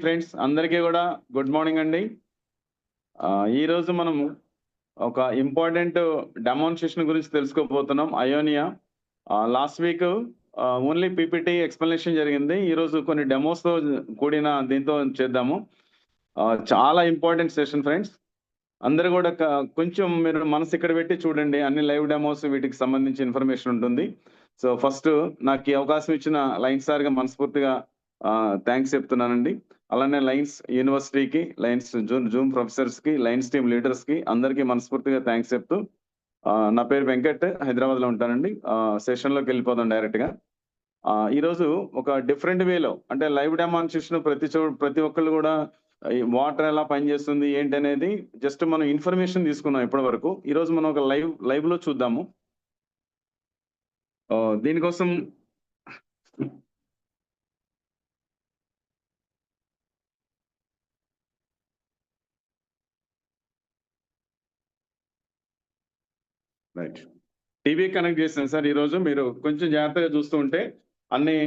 Friends అందరికీ కూడా good morning అండి. ఈరోజు మనం ఒక ఇంపార్టెంట్ డెమాన్స్ట్రేషన్ గురించి తెలుసుకోబోతున్నాం. Ionia last week only PPT explanation జరిగింది. ఈరోజు కొన్ని డెమోస్తో కూడిన దీంతో చేద్దాము. చాలా ఇంపార్టెంట్ సెషన్ ఫ్రెండ్స్. అందరూ కూడా కొంచెం మీరు మనసు ఇక్కడ పెట్టి చూడండి. అన్ని లైవ్ డెమోస్ వీటికి సంబంధించి ఇన్ఫర్మేషన్ ఉంటుంది. సో ఫస్ట్ నాకు ఈ అవకాశం ఇచ్చిన లైన్స్ సార్గా మనస్ఫూర్తిగా థ్యాంక్స్ చెప్తున్నానండి. అలానే లైన్స్ యూనివర్సిటీకి, లైన్స్ జూమ్ ప్రొఫెసర్స్కి, లైన్స్ టీమ్ లీడర్స్కి అందరికీ మనస్ఫూర్తిగా థ్యాంక్స్ చెప్తూ నా పేరు వెంకట్, హైదరాబాద్లో ఉంటానండి. సెషన్లోకి వెళ్ళిపోదాం డైరెక్ట్గా. ఈరోజు ఒక డిఫరెంట్ వేలో అంటే లైవ్ డెమాన్స్ట్రేషన్ ప్రతి ఒక్కళ్ళు కూడా వాటర్ ఎలా పనిచేస్తుంది ఏంటి అనేది జస్ట్ మనం ఇన్ఫర్మేషన్ తీసుకున్నాం ఇప్పటి వరకు. ఈరోజు మనం ఒక లైవ్లో చూద్దాము. దీనికోసం రైట్ టీవీ కనెక్ట్ చేసాను సార్. ఈరోజు మీరు కొంచెం జాగ్రత్తగా చూస్తూ ఉంటే అన్ని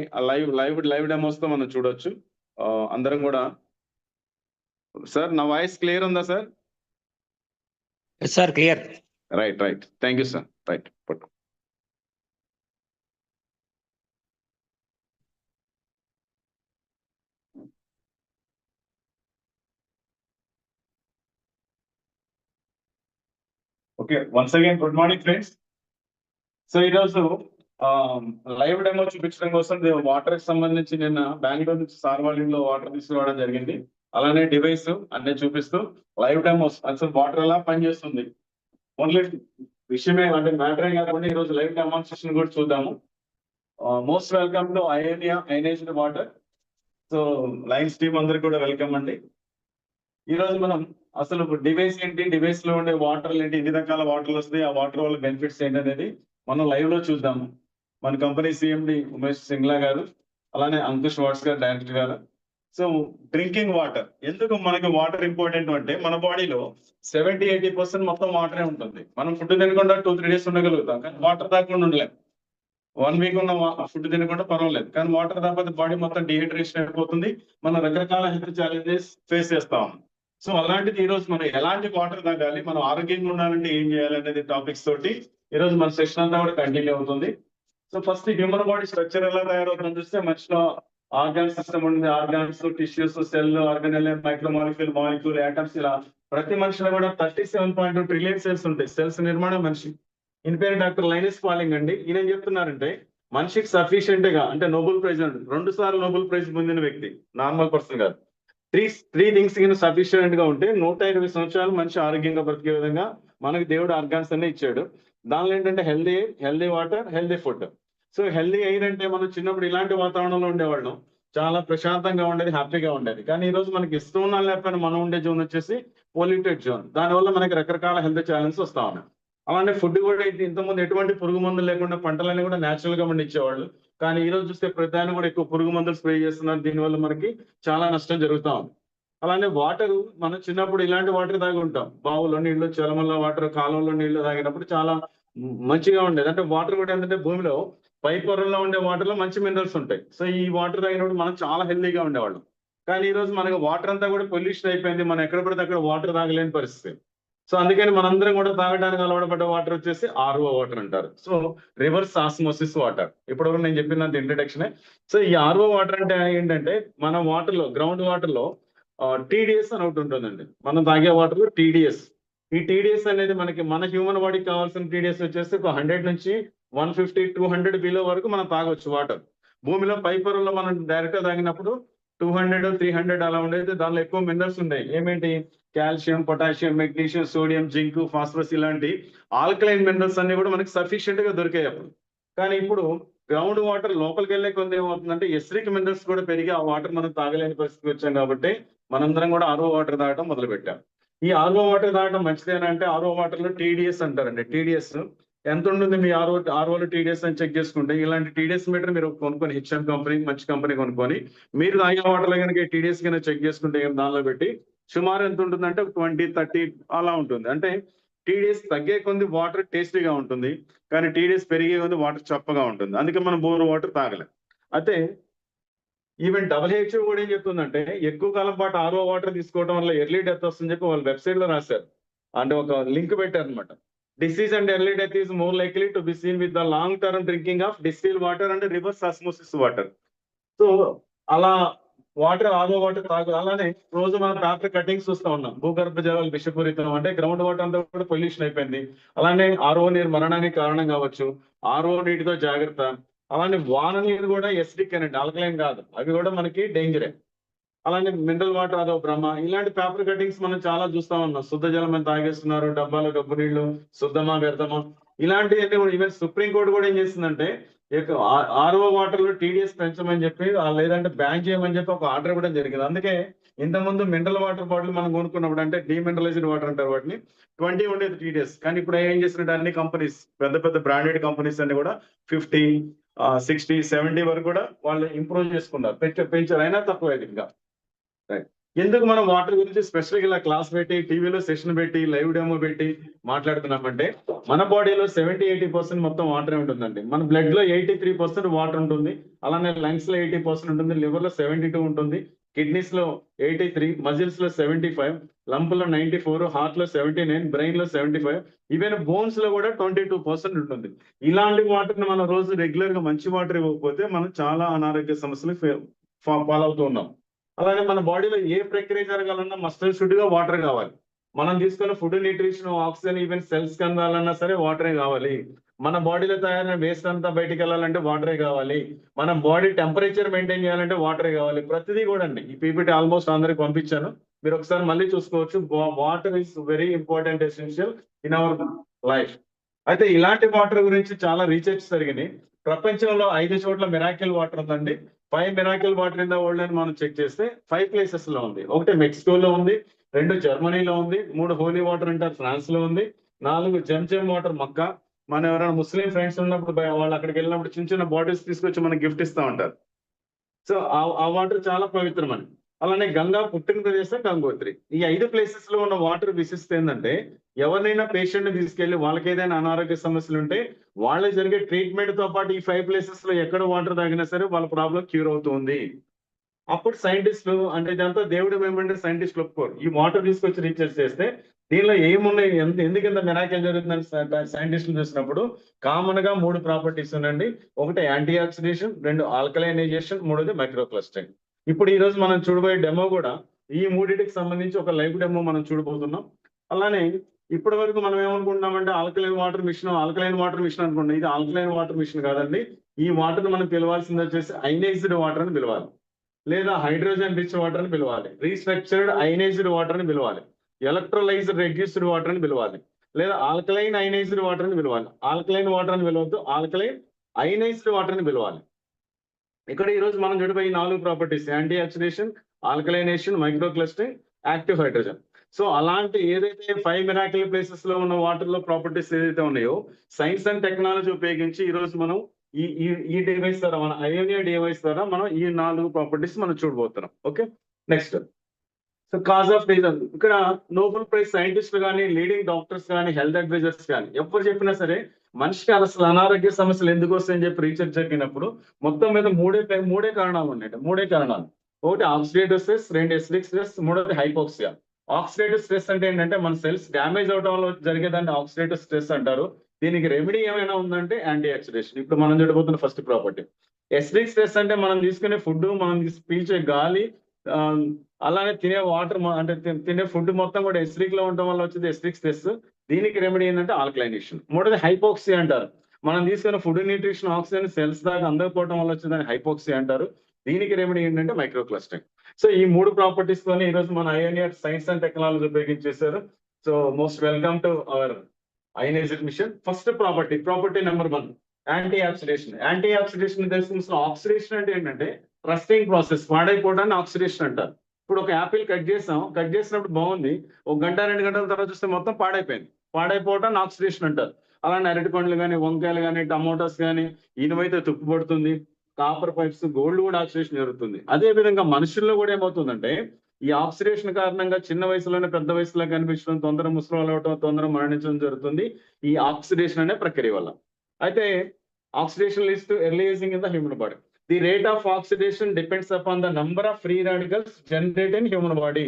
లైవ్ డెమోస్తో మనం చూడొచ్చు. అందరం కూడా సార్ నా వాయిస్ క్లియర్ ఉందా sir? Sir clear. Right thank you sir. Right okay, once again good morning friends. So ఈరోజు లైవ్ డెమో చూపించడం కోసం వాటర్ కి సంబంధించి నిన్న బెంగళూరు నుంచి సార్వాలింగ్ లో వాటర్ తీసుకురావడం జరిగింది. అలానే డివైస్ అన్ని చూపిస్తూ లైవ్ డెమోస్ అసలు వాటర్ ఎలా పనిచేస్తుంది ఓన్లీ విషయమే అంటే మ్యాటరే కాకుండా ఈరోజు లైవ్ డెమాన్స్ట్రేషన్ కూడా చూద్దాము. Most welcome to Ionia ionised water. So lines team అందరికి కూడా వెల్కమ్ అండి. ఈరోజు మనం అసలు డివైస్ ఏంటి, డివైస్ లో ఉండే వాటర్ ఏంటి, ఎన్ని రకాల వాటర్లు వస్తాయి, ఆ వాటర్ వల్ల బెనిఫిట్స్ ఏంటి అనేది మనం లైవ్ లో చూద్దాము. మన కంపెనీ సిఎండి ఉమేష్ సింగ్లా గారు, అలానే అంకుష్ వాట్స్ గారు డైరెక్టర్ గారు. సో డ్రింకింగ్ వాటర్, ఎందుకు మనకి వాటర్ ఇంపార్టెంట్ అంటే మన బాడీలో 70-80% మొత్తం వాటరే ఉంటుంది. మనం ఫుడ్ తినకుండా 2-3 days ఉండగలుగుతాం, కానీ వాటర్ తాగకుండా ఉండలేం. 1 week ఉన్న ఫుడ్ తినకుండా పర్వాలేదు, కానీ వాటర్ తాగకపోతే బాడీ మొత్తం డిహైడ్రేషన్ అయిపోతుంది. మనం రకరకాల హెల్త్ ఛాలెంజెస్ ఫేస్ చేస్తాం. సో అలాంటిది ఈరోజు మనం ఎలాంటి వాటర్ తాగాలి, మనం ఆరోగ్యంగా ఉండాలంటే ఏం చేయాలి అనేది టాపిక్స్ తోటి ఈరోజు మన సెషన్ అంతా కూడా కంటిన్యూ అవుతుంది. So first human body structure ఎలా తయారవుతుందని చూస్తే మనిషిలో ఆర్గాన్ సిస్టమ్ ఉంది. Organs, tissues, cell, organelle, micromolecule, molecule, atoms, ఇలా ప్రతి మనిషిలో కూడా 37.2 ట్రిలియన్ సెల్స్ ఉంటాయి. సెల్స్ నిర్మాణం మనిషి. ఈయన పేరు డాక్టర్ లైనస్ పాలింగ్ అండి. ఈయన చెప్తున్నారంటే మనిషికి సఫిషియెంట్ గా అంటే నోబెల్ ప్రైజ్ 2 సార్లు నోబెల్ ప్రైజ్ పొందిన వ్యక్తి, నార్మల్ పర్సన్ కాదు. త్రీ థింగ్స్ కింద సఫిషియెంట్ గా ఉంటే 120 సంవత్సరాలు మనిషి ఆరోగ్యంగా బ్రతికే విధంగా మనకి దేవుడు ఆర్గాన్స్ అన్ని ఇచ్చాడు. దానిలో ఏంటంటే healthy water, healthy food. So healthy air అంటే మనం చిన్నప్పుడు ఇలాంటి వాతావరణంలో ఉండేవాళ్ళం, చాలా ప్రశాంతంగా ఉండేది, హ్యాపీగా ఉండేది. కానీ ఈ రోజు మనకి ఇష్టం ఉన్నా లేకపోయినా మనం ఉండే జోన్ వచ్చేసి పొల్యూటెడ్ జోన్. దానివల్ల మనకి రకరకాల హెల్త్ ఛాలెంజెస్ వస్తా ఉన్నాయి. అలానే ఫుడ్ కూడా ఇంతకుముందు ఎటువంటి పురుగు మందులు లేకుండా పంటలన్నీ కూడా న్యాచురల్ గా పండించేవాళ్ళు, కానీ ఈ రోజు చూస్తే ప్రతిదాన్ని కూడా ఎక్కువ పురుగు మందులు స్ప్రే చేస్తున్నారు. దీనివల్ల మనకి చాలా నష్టం జరుగుతా ఉంది. అలానే వాటర్, మనం చిన్నప్పుడు ఇలాంటి వాటర్ తాగి ఉంటాం. బావులో నీళ్లు, చలమల్ల వాటర్, కాలువలో నీళ్లు తాగినప్పుడు చాలా మంచిగా ఉండేది. అంటే వాటర్ కూడా ఏంటంటే భూమిలో పై పొరల్లో ఉండే వాటర్ లో మంచి మినరల్స్ ఉంటాయి. సో ఈ వాటర్ తాగినప్పుడు మనం చాలా హెల్దీగా ఉండేవాళ్ళం. కానీ ఈ రోజు మనకి వాటర్ అంతా కూడా పొల్యూషన్ అయిపోయింది. మనం ఎక్కడ పడితే అక్కడ వాటర్ తాగలేని పరిస్థితి. సో అందుకని మనందరం కూడా తాగడానికి అలవాటుపడ్డ వాటర్ వచ్చేసి ఆర్ఓ వాటర్ అంటారు. So reverse osmosis water. ఇప్పటివరకు నేను చెప్పినంత ఇంట్రడక్షనే. సో ఈ ఆర్ఓ వాటర్ అంటే ఏంటంటే మన వాటర్ లో, గ్రౌండ్ వాటర్ లో టీడీఎస్ అని ఒకటి ఉంటుందండి. మనం తాగే వాటర్ లో టీడీఎస్. ఈ టీడీఎస్ అనేది మన హ్యూమన్ బాడీకి కావాల్సిన టీడీఎస్ వచ్చేసి 100 నుంచి 150, 200 బిలో వరకు మనం తాగొచ్చు వాటర్. భూమిలో పై పొరల్లో మనం డైరెక్ట్ గా తాగినప్పుడు 200, 300 అలా ఉండేది. దానిలో ఎక్కువ మినరల్స్ ఉన్నాయి. ఏమేంటి? Calcium, potassium, magnesium, sodium, zinc, phosphorus, ఇలాంటి ఆల్కలైన్ మినరల్స్ అన్ని కూడా మనకి సఫిషియెంట్ గా దొరికాయి అప్పుడు. కానీ ఇప్పుడు గ్రౌండ్ వాటర్ లోపలికి వెళ్ళే కొంత ఏమవుతుందంటే ఎసిడిక్ మినరల్స్ కూడా పెరిగి ఆ వాటర్ మనం తాగలేని పరిస్థితికి వచ్చాం. కాబట్టి మనందరం కూడా ఆర్ఓ వాటర్ తాగడం మొదలు పెట్టాం. ఈ ఆర్ఓ వాటర్ తాగడం మంచిదేనా అంటే ఆర్ఓ వాటర్ లో టీడీఎస్ అంటారండి. టీడీఎస్ ఎంత ఉంటుంది మీ ఆర్ఓలో టీడీఎస్ అని చెక్ చేసుకుంటే, ఇలాంటి టీడీఎస్ మీటర్ మీరు కొనుక్కొని హెచ్ఎం కంపెనీ, మంచి కంపెనీ కొనుక్కొని మీరు తాగే వాటర్లో కనుక టీడీఎస్ కనుక చెక్ చేసుకుంటే దానిలో పెట్టి సుమారు ఎంత ఉంటుందంటే 20-30 అలా ఉంటుంది. అంటే టీడీఎస్ తగ్గే కొంది వాటర్ టేస్టీగా ఉంటుంది, కానీ టీడీఎస్ పెరిగే కొంది వాటర్ చప్పగా ఉంటుంది. అందుకే మనం బోర్ వాటర్ తాగలేం. అయితే ఈవెన్ WHO కూడా ఏం చెప్తుందంటే ఎక్కువ కాలం పాటు ఆర్ఓ వాటర్ తీసుకోవడం వల్ల ఎర్లీ డెత్ వస్తుందని చెప్పి వాళ్ళు వెబ్సైట్ లో రాశారు. అంటే ఒక లింక్ పెట్టారు అనమాట. Disease and early death is more likely to be seen with the long term drinking of distil water and reverse osmosis water. So అలా వాటర్ ఆర్ఓ వాటర్ తాగు. అలానే రోజు మనం పేపర్ కటింగ్స్ చూస్తూ ఉన్నాం. భూగర్భ జలాలు విషపూరితం, అంటే గ్రౌండ్ వాటర్ అంతా కూడా పొల్యూషన్ అయిపోయింది. అలానే ఆర్ఓ నీరు మరణానికి కారణం కావచ్చు. ఆర్ఓ నీటితో జాగ్రత్త. అలానే వాన నీరు కూడా ఎసిడిక్ అనండి, ఆల్కలైన్ కాదు, అవి కూడా మనకి డేంజరే. అలానే మినరల్ వాటర్ అదో బ్రహ్మ. ఇలాంటి పేపర్ కటింగ్స్ మనం చాలా చూస్తా ఉన్నాం. శుద్ధ జలం అని తాగేస్తున్నారు, డబ్బాలో డబ్బు నీళ్లు, శుద్ధమా వ్యర్థమా, ఇలాంటివన్నీ కూడా. ఈవెన్ సుప్రీంకోర్టు కూడా ఏం చేసిందంటే ఆర్ఓ వాటర్ లో టీడీఎస్ పెంచమని చెప్పి, లేదంటే బ్యాన్ చేయమని చెప్పి ఒక ఆర్డర్ ఇవ్వడం జరిగింది. అందుకే ఇంతకుముందు మినరల్ వాటర్ బాటిల్ మనం కొనుక్కున్నప్పుడు, అంటే డీమినరలైజ్డ్ వాటర్ అంటారు వాటిని, 20 ఉండేది టీడీఎస్. కానీ ఇప్పుడు ఏం చేసినట్టు అన్ని కంపెనీస్, పెద్ద పెద్ద బ్రాండెడ్ కంపెనీస్ అన్ని కూడా 50, 60, 70 వరకు కూడా వాళ్ళు ఇంప్రూవ్ చేసుకున్నారు, పెంచారు. అయినా తక్కువ ఇంకా. ఎందుకు మనం వాటర్ గురించి స్పెషల్ గా ఇలా క్లాస్ పెట్టి, టీవీలో సెషన్ పెట్టి, లైవ్ డెమో పెట్టి మాట్లాడుతున్నామంటే, మన బాడీలో 70-80% మొత్తం వాటర్ ఉంటుందండి. మన బ్లడ్ లో 83% వాటర్ ఉంటుంది. అలానే లంగ్స్ లో 80% ఉంటుంది, లివర్ లో 72 ఉంటుంది, కిడ్నీస్ లో 83, మజిల్స్ లో 75, లంప్ లో 94, హార్ట్ లో 79, బ్రెయిన్ లో 75, ఈవెన్ బోన్స్ లో కూడా 22% ఉంటుంది. ఇలాంటి వాటర్ ని మనం రోజు రెగ్యులర్ గా మంచి వాటర్ ఇవ్వకపోతే మనం చాలా అనారోగ్య సమస్యలు పాలవుతూ ఉన్నాం. అలానే మన బాడీలో ఏ ప్రక్రియ జరగాలన్నా మస్ట్ అండ్ షుడ్ గా వాటర్ కావాలి. మనం తీసుకున్న food, nutrition, oxygen, even cells కందాలన్నా సరే వాటరే కావాలి. మన బాడీలో తయారైన వేస్ట్ అంతా బయటికి వెళ్ళాలంటే వాటరే కావాలి. మన బాడీ టెంపరేచర్ మెయింటైన్ చేయాలంటే వాటరే కావాలి. ప్రతిదీ కూడా అండి. ఈ పీపీటీ ఆల్మోస్ట్ అందరికి పంపించాను, మీరు ఒకసారి మళ్ళీ చూసుకోవచ్చు. Water is very important, essential in our life. అయితే ఇలాంటి వాటర్ గురించి చాలా రీసెర్చ్ జరిగింది. ప్రపంచంలో 5 చోట్ల మిరాకిల్ వాటర్ ఉందండి. 5 miracle water in the world అని మనం చెక్ చేస్తే 5 ప్లేసెస్ లో ఉంది. 1 మెక్సికోలో ఉంది, 2 జర్మనీలో ఉంది, 3 హోలీ వాటర్ అంటారు ఫ్రాన్స్ లో ఉంది, 4 జంజం వాటర్ మక్కా. మన ఎవరైనా ముస్లిం ఫ్రెండ్స్ ఉన్నప్పుడు వాళ్ళు అక్కడికి వెళ్ళినప్పుడు చిన్న చిన్న బాటిల్స్ తీసుకొచ్చి మనకి గిఫ్ట్ ఇస్తూ ఉంటారు. సో ఆ వాటర్ చాలా పవిత్రమని. అలానే గంగా పుట్టిన ప్రదేశం గంగోత్రి. ఈ 5 ప్లేసెస్ లో ఉన్న వాటర్ విశిష్టత ఏంటంటే, ఎవరినైనా పేషెంట్ ని తీసుకెళ్లి వాళ్ళకి ఏదైనా అనారోగ్య సమస్యలు ఉంటే వాళ్ళకి జరిగే ట్రీట్మెంట్ తో పాటు ఈ 5 ప్లేసెస్ లో ఎక్కడ వాటర్ తాగినా సరే వాళ్ళ ప్రాబ్లం క్యూర్ అవుతుంది. అప్పుడు సైంటిస్టులు, అంటే ఇదంతా దేవుడు మేమంటే సైంటిస్టులు ఒప్పుకోరు. ఈ వాటర్ తీసుకొచ్చి రీసెర్చ్ చేస్తే దీనిలో ఏమున్నాయి, ఎందుకు ఇంత మిరాకిల్ జరుగుతుందని సైంటిస్టులు చూసినప్పుడు కామన్ గా 3 ప్రాపర్టీస్ ఉన్నాయండి. 1 యాంటీ ఆక్సిడేషన్, 2 ఆల్కలైనైజేషన్, 3 మైక్రో క్లస్టరింగ్. ఇప్పుడు ఈ రోజు మనం చూడబోయే డెమో కూడా ఈ మూడింటికి సంబంధించి ఒక లైవ్ డెమో మనం చూడబోతున్నాం. అలానే ఇప్పటి వరకు మనం ఏమనుకుంటున్నామంటే ఆల్కలైన్ వాటర్ మిషన్ అనుకుంటున్నాం. ఇది ఆల్కలైన్ వాటర్ మిషన్ కాదండి. ఈ వాటర్ మనం పిలవాల్సింది వచ్చేసి అయనైజ్డ్ వాటర్ అని పిలవాలి, లేదా హైడ్రోజన్ రిచ్ వాటర్ అని పిలవాలి, రీస్ట్రక్చర్డ్ అయనైజ్డ్ వాటర్ అని పిలవాలి, ఎలక్ట్రోలైజ్డ్ రెడ్యూస్డ్ వాటర్ అని పిలవాలి, లేదా ఆల్కలైన్ అయనైజ్డ్ వాటర్ అని పిలవాలి. ఆల్కలైన్ వాటర్ అని పిలవద్దు, ఆల్కలైన్ అయనైజ్డ్ వాటర్ అని పిలవాలి. ఇక్కడ ఈ రోజు మనం చూడబోయే 4 properties: anti oxidation, alkalinisation, micro clustering, active hydrogen. So అలాంటి ఏదైతే 5 మిరాకిల్ ప్లేసెస్ లో ఉన్న వాటర్ లో ప్రాపర్టీస్ ఏదైతే ఉన్నాయో, సైన్స్ అండ్ టెక్నాలజీ ఉపయోగించి ఈ రోజు మనం ఈ ఈ ఈ డివైస్ ద్వారా, మన అయోనియా డివైస్ ద్వారా మనం ఈ 4 ప్రాపర్టీస్ మనం చూడబోతున్నాం. Okay, next. So cause of reason. ఇక్కడ నోబెల్ ప్రైజ్ సైంటిస్టులు కానీ, లీడింగ్ డాక్టర్స్ కానీ, హెల్త్ అడ్వైజర్స్ కానీ ఎవరు చెప్పినా సరే మనిషికి అసలు అనారోగ్య సమస్యలు ఎందుకు వస్తాయని చెప్పి రీసెర్చ్ జరిగినప్పుడు మొత్తం మీద మూడే కారణాలు ఉన్నాయి. 3 కారణాలు. 1 oxidative stress, 2 acidic stress, 3 hypoxia. Oxidative stress అంటే ఏంటంటే మన సెల్స్ డ్యామేజ్ అవడం వల్ల జరిగేదాన్ని ఆక్సిడేటివ్ స్ట్రెస్ అంటారు. దీనికి రెమెడీ ఏమైనా ఉందంటే యాంటీ ఆక్సిడేషన్. ఇప్పుడు మనం చూడబోతున్న ఫస్ట్ ప్రాపర్టీ. ఎసిడిక్ స్ట్రెస్ అంటే మనం తీసుకునే ఫుడ్, మనం పీల్చే గాలి, అలానే తినే వాటర్, అంటే తినే ఫుడ్ మొత్తం కూడా ఎసిడిక్ లో ఉండడం వల్ల వచ్చేది ఎసిడిక్ స్ట్రెస్. దీనికి రెమెడీ ఏంటంటే ఆల్కలైనేషన్. 3 హైపోక్సియా అంటారు. మనం తీసుకున్న ఫుడ్, న్యూట్రిషన్, ఆక్సిజన్ సెల్స్ దాకా అందకపోవడం వల్ల వచ్చేదాన్ని హైపోక్సియా అంటారు. దీనికి రెమెడీ ఏంటంటే మైక్రో క్లస్టరింగ్. సో ఈ 3 ప్రాపర్టీస్ తోనే ఈ రోజు మన అయోనియర్ సైన్స్ అండ్ టెక్నాలజీ ఉపయోగించేశారు. So most welcome to our ionised machine. First property number 1, anti oxidation. Anti oxidation తెలిసిన ఆక్సిడేషన్ అంటే ఏంటంటే రస్టింగ్ ప్రాసెస్, పాడైపోవడాన్ని ఆక్సిడేషన్ అంటారు. ఇప్పుడు ఒక యాపిల్ కట్ చేసినప్పుడు బాగుంది, 1 గంట 2 గంటల తర్వాత చూస్తే మొత్తం పాడైపోవడాన్ని ఆక్సిడేషన్ అంటారు. అలానే అరటి పండ్లు కానీ, వంకాయలు కానీ, టమోటాస్ కానీ, ఇనుమైతే తుప్పు పడుతుంది, కాపర్ పైప్స్, గోల్డ్ కూడా ఆక్సిడేషన్ జరుగుతుంది. అదే విధంగా మనుషుల్లో కూడా ఏమవుతుందంటే ఈ ఆక్సిడేషన్ కారణంగా చిన్న వయసులోనే పెద్ద వయసులో కనిపించడం, తొందర ముసలి అవడం, తొందర మరణించడం జరుగుతుంది ఈ ఆక్సిడేషన్ అనే ప్రక్రియ వల్ల. అయితే oxidation leads to early ageing in the human body. The rate of oxidation depends upon the number of free radicals generate in human body.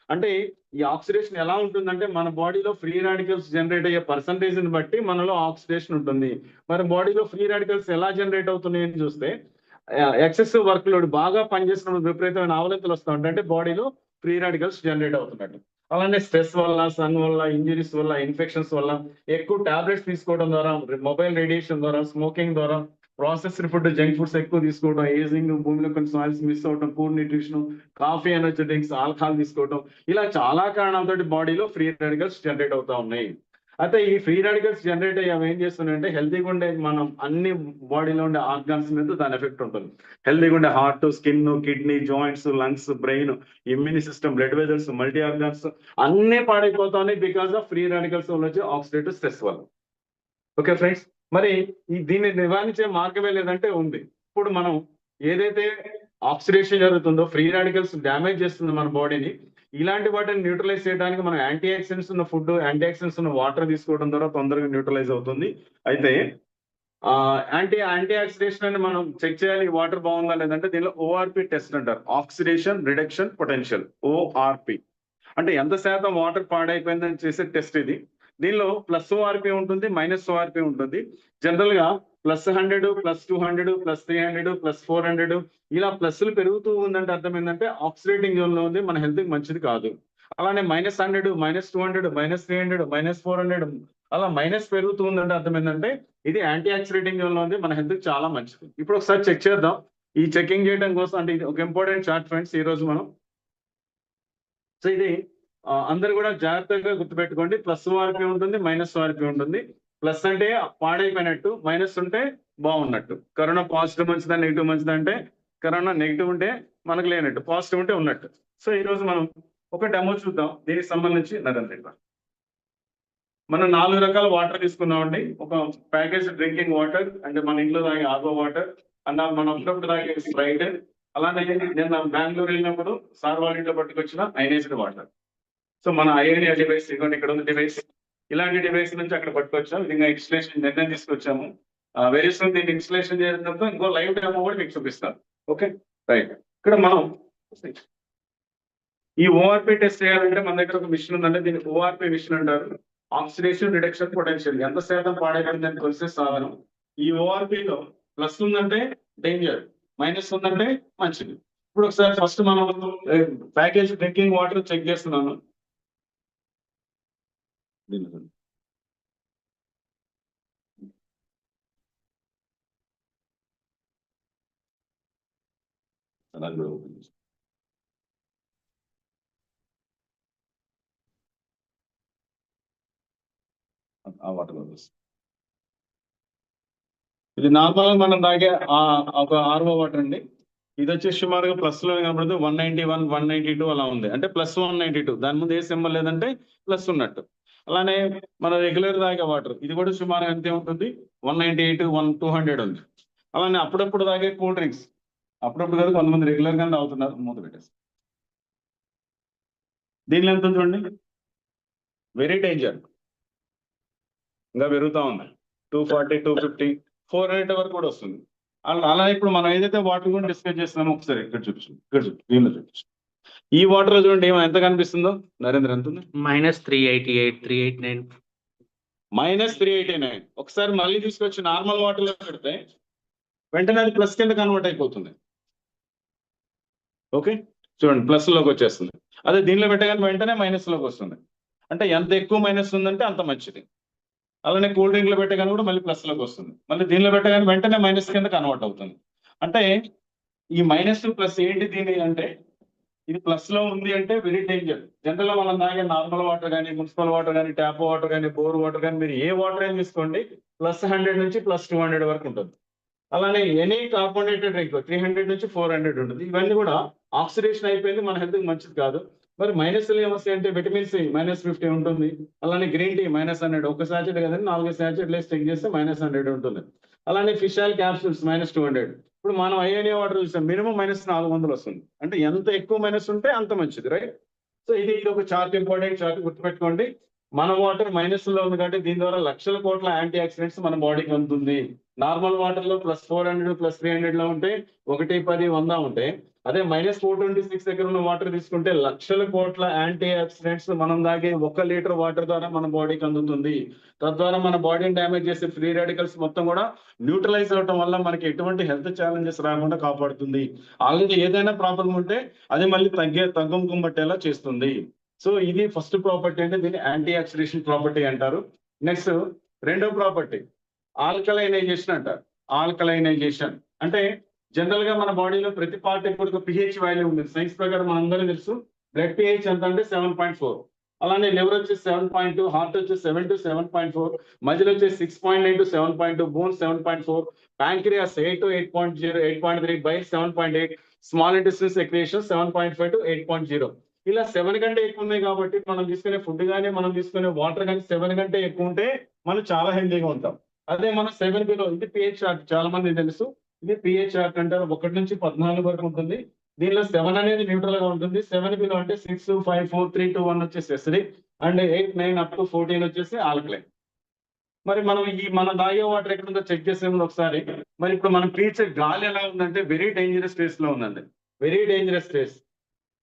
అంటే ఈ ఆక్సిడేషన్ ఎలా ఉంటుందంటే మన బాడీలో ఫ్రీ రాడికల్స్ జనరేట్ అయ్యే పర్సంటేజ్ ని బట్టి మనలో ఆక్సిడేషన్ ఉంటుంది. మరి బాడీలో ఫ్రీ రాడికల్స్ ఎలా జనరేట్ అవుతున్నాయి అని చూస్తే ఎక్సెసివ్ వర్క్ లోడ్ బాగా పనిచేసినప్పుడు విపరీతమైన ఆవలింతలు వస్తూ ఉంటాయి, అంటే బాడీలో ఫ్రీ రాడికల్స్ జనరేట్ అవుతున్నట్టు. అలానే స్ట్రెస్ వల్ల, సన్ వల్ల, ఇంజరీస్ వల్ల, ఇన్ఫెక్షన్స్ వల్ల, ఎక్కువ టాబ్లెట్స్ తీసుకోవడం ద్వారా, మొబైల్ రేడియేషన్ ద్వారా, స్మోకింగ్ ద్వారా, ప్రాసెస్డ్ ఫుడ్, జంక్ ఫుడ్స్ ఎక్కువ తీసుకోవడం, ఏజింగ్, భూమిలో కొన్ని సాయిల్స్ మిస్ అవడం, poor nutrition, coffee, energy drinks, alcohol తీసుకోవడం, ఇలా చాలా కారణాలతో బాడీలో ఫ్రీ రాడికల్స్ జనరేట్ అవుతా ఉన్నాయి. అయితే ఈ ఫ్రీ రాడికల్స్ జనరేట్ అయ్యి అవి ఏం చేస్తున్నాయంటే హెల్తీగా ఉండే మనం అన్ని బాడీలో ఉండే ఆర్గాన్స్ మీద దాని ఎఫెక్ట్ ఉంటుంది. హెల్తీగా ఉండే heart, skin, kidney, joints, lungs, brain, immune system, blood vessels, multi organs అన్ని పాడైపోతాయి బికాస్ ఆఫ్ ఫ్రీ రాడికల్స్ వల్ల వచ్చే ఆక్సిడేటివ్ స్ట్రెస్ వల్ల. ఓకే ఫ్రెండ్స్, మరి దీన్ని నివారించే మార్గమే లేదంటే ఉంది. ఇప్పుడు మనం ఏదైతే ఆక్సిడేషన్ జరుగుతుందో, ఫ్రీ రాడికల్స్ డ్యామేజ్ చేస్తుందో మన బాడీని, ఇలాంటి వాటిని న్యూట్రలైజ్ చేయడానికి మనం యాంటీ ఆక్సిడెంట్స్ ఉన్న ఫుడ్, యాంటీ ఆక్సిడెంట్స్ ఉన్న వాటర్ తీసుకోవడం ద్వారా తొందరగా న్యూట్రలైజ్ అవుతుంది. అయితే యాంటీ ఆక్సిడేషన్ అని మనం చెక్ చేయాలి, వాటర్ బాగుందా లేదంటే దీనిలో ఓఆర్పి టెస్ట్ అంటారు, ఆక్సిడేషన్ రిడక్షన్ పొటెన్షియల్, ఓఆర్పి. అంటే ఎంత శాతం వాటర్ పాడైపోయిందని చేసే టెస్ట్ ఇది. దీనిలో ప్లస్ ఓఆర్పి ఉంటుంది, మైనస్ ఓఆర్పి ఉంటుంది. జనరల్ గా +100, +200, +300, +400 ఇలా ప్లస్లు పెరుగుతూ ఉందంటే అర్థం ఏంటంటే ఆక్సిడేటింగ్ జోన్ లో ఉంది, మన హెల్త్ కి మంచిది కాదు. అలానే -100, -200, -300, -400 అలా మైనస్ పెరుగుతూ ఉందంటే అర్థం ఏంటంటే ఇది యాంటీ ఆక్సిడేటింగ్ జోన్ లో ఉంది, మన హెల్త్ కి చాలా మంచిది. ఇప్పుడు ఒకసారి చెక్ చేద్దాం. ఈ చెకింగ్ చేయడం కోసం అంటే ఇది ఒక ఇంపార్టెంట్ చార్ట్ ఫ్రెండ్స్ ఈ రోజు మనం. సో ఇది అందరు కూడా జాగ్రత్తగా గుర్తుపెట్టుకోండి. ప్లస్ ఓఆర్పి ఉంటుంది, మైనస్ ఓఆర్పి ఉంటుంది. ప్లస్ అంటే పాడైపోయినట్టు, మైనస్ ఉంటే బాగున్నట్టు. కరోనా పాజిటివ్ మంచిదా, నెగిటివ్ మంచిదా అంటే కరోనా నెగిటివ్ ఉంటే మనకు లేనట్టు, పాజిటివ్ ఉంటే ఉన్నట్టు. సో ఈ రోజు మనం ఒక డెమో చూద్దాం దీనికి సంబంధించి. నరేంద్ర, మనం 4 రకాల వాటర్ తీసుకున్నామండి. ఒక ప్యాకేజ్ డ్రింకింగ్ వాటర్ అంటే మన ఇంట్లో తాగే ఆర్వో వాటర్, మనం అప్పుడప్పుడు తాగే స్ప్రైట్, అలానే నేను బెంగళూరు వెళ్ళినప్పుడు సార్ వాళ్ళ ఇంట్లో పట్టుకొచ్చిన ఐనేజ్డ్ వాటర్. సో మన ఐఐడి డివైస్ ఇదిగోండి, ఇక్కడ ఉంది డివైస్. ఇలాంటి డివైస్ నుంచి అక్కడ పట్టుకొచ్చాం. ఇది ఇన్స్టలేషన్ నిర్ణయం తీసుకొచ్చాము. వెరీ సూన్ దీన్ని ఇన్స్టలేషన్ చేయడం తర్వాత ఇంకో లైవ్ డెమో కూడా మీకు చూపిస్తాను. Okay right. ఇక్కడ మనం ఈ ఓఆర్పి టెస్ట్ చేయాలంటే మన దగ్గర ఒక మిషన్ ఉందంటే దీన్ని ఓఆర్పి మిషన్ అంటారు, ఆక్సిడేషన్ రిడక్షన్ పొటెన్షియల్. ఎంత శాతం పాడైపోయిందని కొలిసే సాధనం. ఈ ఓఆర్పిలో ప్లస్ ఉందంటే డేంజర్, మైనస్ ఉందంటే మంచిది. ఇప్పుడు ఒకసారి ఫస్ట్ మనం ప్యాకేజ్ డ్రింకింగ్ వాటర్ చెక్ చేస్తున్నాను. ఇది నార్మల్ మనం తాగే ఒక ఆర్ఓ వాటర్ అండి. ఇది వచ్చేసి సుమారుగా ప్లస్ లో కనబడుతుంది 191, 192 అలా ఉంది. అంటే +192, దాని ముందు ఏ సింబల్ లేదంటే ప్లస్ ఉన్నట్టు. అలానే మన రెగ్యులర్ తాగే వాటర్ ఇది కూడా సుమారుగా అంతే ఉంటుంది, 198, 200 ఉంది. అలానే అప్పుడప్పుడు తాగే కూల్ డ్రింక్స్, అప్పుడప్పుడు కదా కొంతమంది రెగ్యులర్ గా తాగుతున్నారు, మూత పెట్టేసి. దీనిలో ఎంత చూడండి, వెరీ డేంజర్, ఇంకా పెరుగుతా ఉంది. 240, 250, 400 వరకు కూడా వస్తుంది. అలా ఇప్పుడు మనం ఏదైతే వాటర్ గురించి డిస్కస్ చేస్తున్నామో ఒకసారి ఇక్కడ చూపించండి, ఇక్కడ దీనిలో చూపించండి. ఈ వాటర్ లో చూడండి ఎంత కనిపిస్తుందో నరేంద్ర, ఎంత ఉంది? -388, 389. -389. ఒకసారి మళ్ళీ తీసుకొచ్చి నార్మల్ వాటర్ లో పెడితే వెంటనే అది ప్లస్ కింద కన్వర్ట్ అయిపోతుంది. ఓకే చూడండి, ప్లస్ లోకి వచ్చేస్తుంది. అదే దీనిలో పెట్టగానే వెంటనే మైనస్ లోకి వస్తుంది. అంటే ఎంత ఎక్కువ మైనస్ ఉందంటే అంత మంచిది. అలానే కూల్ డ్రింక్ లో పెట్టగానే కూడా మళ్ళీ ప్లస్ లోకి వస్తుంది. మళ్ళీ దీనిలో పెట్టగానే వెంటనే మైనస్ కింద కన్వర్ట్ అవుతుంది. అంటే ఈ మైనస్ ప్లస్ ఏంటి దీని అంటే, ఇది ప్లస్ లో ఉంది అంటే వెరీ డేంజర్. జనరల్ గా మనం తాగే నార్మల్ వాటర్ కానీ, మున్సిపల్ వాటర్ కానీ, ట్యాప్ వాటర్ కానీ, బోర్ వాటర్ కానీ, మీరు ఏ వాటర్ అయినా తీసుకోండి +100 నుంచి +200 వరకు ఉంటుంది. అలానే ఎనీ కార్బోనేటెడ్ డ్రింక్ 300 నుంచి 400 ఉంటుంది. ఇవన్నీ కూడా ఆక్సిడేషన్ అయిపోయింది, మన హెల్త్ కి మంచిది కాదు. మరి మైనస్ ఏమొస్తాయి అంటే విటమిన్ సి -50 ఉంటుంది. అలానే గ్రీన్ టీ -100, ఒక శాచెట్ కదండి 4 శాచెట్లు వేసి చెక్ చేస్తే -100 ఉంటుంది. అలానే ఫిష్ ఆయిల్ క్యాప్సూల్స్ -200. ఇప్పుడు మనం ఐఎన్ఏ వాటర్ చూసాం, మినిమం -400 వస్తుంది. అంటే ఎంత ఎక్కువ మైనస్ ఉంటే అంత మంచిది, రైట్? సో ఇది ఒక చార్ట్, ఇంపార్టెంట్ చార్ట్ గుర్తుపెట్టుకోండి. మన వాటర్ మైనస్ లో ఉంది కాబట్టి దీని ద్వారా లక్షల కోట్ల యాంటీ ఆక్సిడెంట్స్ మన బాడీకి అందుతుంది. నార్మల్ వాటర్ లో +400 +300 లో ఉంటే 1, 10, 100 ఉంటాయి. అదే -426 దగ్గర ఉన్న వాటర్ తీసుకుంటే లక్షల కోట్ల యాంటీ ఆక్సిడెంట్స్ మనం తాగే 1 లీటర్ వాటర్ ద్వారా మన బాడీకి అందుతుంది. తద్వారా మన బాడీని డ్యామేజ్ చేసే ఫ్రీ రాడికల్స్ మొత్తం కూడా న్యూట్రలైజ్ అవటం వల్ల మనకి ఎటువంటి హెల్త్ ఛాలెంజెస్ రాకుండా కాపాడుతుంది. ఆల్రెడీ ఏదైనా ప్రాబ్లం ఉంటే అది మళ్ళీ తగ్గుముఖం పట్టేలా చేస్తుంది. సో ఇది ఫస్ట్ ప్రాపర్టీ అంటే దీన్ని యాంటీ ఆక్సిడేషన్ ప్రాపర్టీ అంటారు. నెక్స్ట్ రెండో ప్రాపర్టీ ఆల్కలైనైజేషన్ అంటారు. ఆల్కలైనైజేషన్ అంటే జనరల్ గా మన బాడీలో ప్రతి పార్ట్ ఇప్పుడు పిహెచ్ వాల్యూ ఉంది. సైన్స్ ప్రకారం మనందరికీ తెలుసు బ్లడ్ పిహెచ్ ఎంత అంటే 7.4. అలానే లివర్ వచ్చేసి 7.2, హార్ట్ వచ్చేసి 7 to 7.4, మజిల్ వచ్చేసి 6.9 to 7.2, bone 7.4, pancreas 8 to 8.0, 8.3, bile 7.8, small intestine secretion 7.5 to 8.0. ఇలా 7 కంటే ఎక్కువ ఉన్నాయి కాబట్టి మనం తీసుకునే ఫుడ్ కానీ మనం తీసుకునే వాటర్ కానీ 7 కంటే ఎక్కువ ఉంటే మనం చాలా హెల్తీగా ఉంటాం. అదే మనం 7 బిలో, ఇది పిహెచ్ చార్ట్ చాలా మంది తెలుసు. ఇది పిహెచ్ చార్ట్ అంటారు. 1 నుంచి 14 వరకు ఉంటుంది. దీనిలో 7 అనేది న్యూట్రల్ గా ఉంటుంది. 7 బిలో అంటే 6, 5, 4, 3, 2, 1 వచ్చేసి ఎసిడిక్ అండ్ 8, 9 up to 14 వచ్చేసి ఆల్కలైన్. మరి మనం తాగే వాటర్ ఎక్కడ ఉందో చెక్ చేసే ముందు ఒకసారి మరి ఇప్పుడు మనం పీల్చే గాలి ఎలా ఉందంటే వెరీ డేంజరస్ స్టేజ్ లో ఉందండి. Very dangerous stage.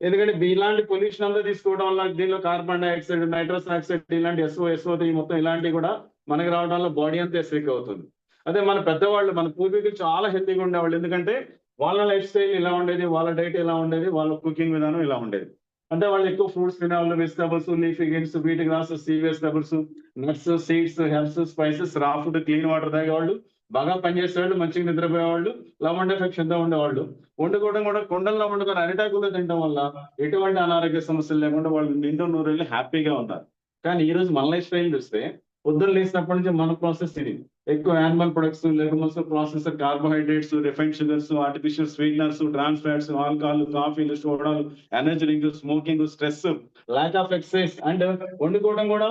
ఎందుకంటే ఇలాంటి పొల్యూషన్ అంతా తీసుకోవడం వల్ల దీనిలో కార్బన్ డైఆక్సైడ్, నైట్రస్ ఆక్సైడ్ ఇలాంటి SO3 మొత్తం ఇలాంటివి కూడా మనకి రావడం వల్ల బాడీ అంతా ఎసిడిక్ అవుతుంది. అదే మన పెద్దవాళ్ళు, మన పూర్వీకులు చాలా హెల్తీగా ఉండేవాళ్ళు. ఎందుకంటే వాళ్ళ లైఫ్ స్టైల్ ఇలా ఉండేది, వాళ్ళ డైట్ ఇలా ఉండేది, వాళ్ళ కుకింగ్ విధానం ఇలా ఉండేది. అంటే వాళ్ళు ఎక్కువ ఫ్రూట్స్ తినేవాళ్ళు, vegetables, leafy greens, wheat grass, sea vegetables, nuts, seeds, herbs, spices, raw food, clean water తాగేవాళ్ళు, బాగా పనిచేసేవాళ్ళు, మంచిగా నిద్రపోయేవాళ్ళు, లవ్ అండ్ ఎఫెక్షన్ తో ఉండేవాళ్ళు. వండుకోవడం కూడా కుండల్లో వండుకొని అరిటాకుల్లో తినడం వల్ల ఎటువంటి అనారోగ్య సమస్యలు లేకుండా వాళ్ళు నిండు నూరేళ్ళు హ్యాపీగా ఉన్నారు. కానీ ఈ రోజు మన లైఫ్ స్టైల్ చూస్తే పొద్దున్న లేచినప్పటి నుంచి మన ప్రాసెస్ ఇది ఎక్కువ యానిమల్ ప్రొడక్ట్స్, లేకపోతే processor carbohydrates, refined sugars, artificial sweeteners, trans fats, alcohol, కాఫీలు, సోడాలు, energy drink, smoking, stress, lack of exercise and వండుకోవడం కూడా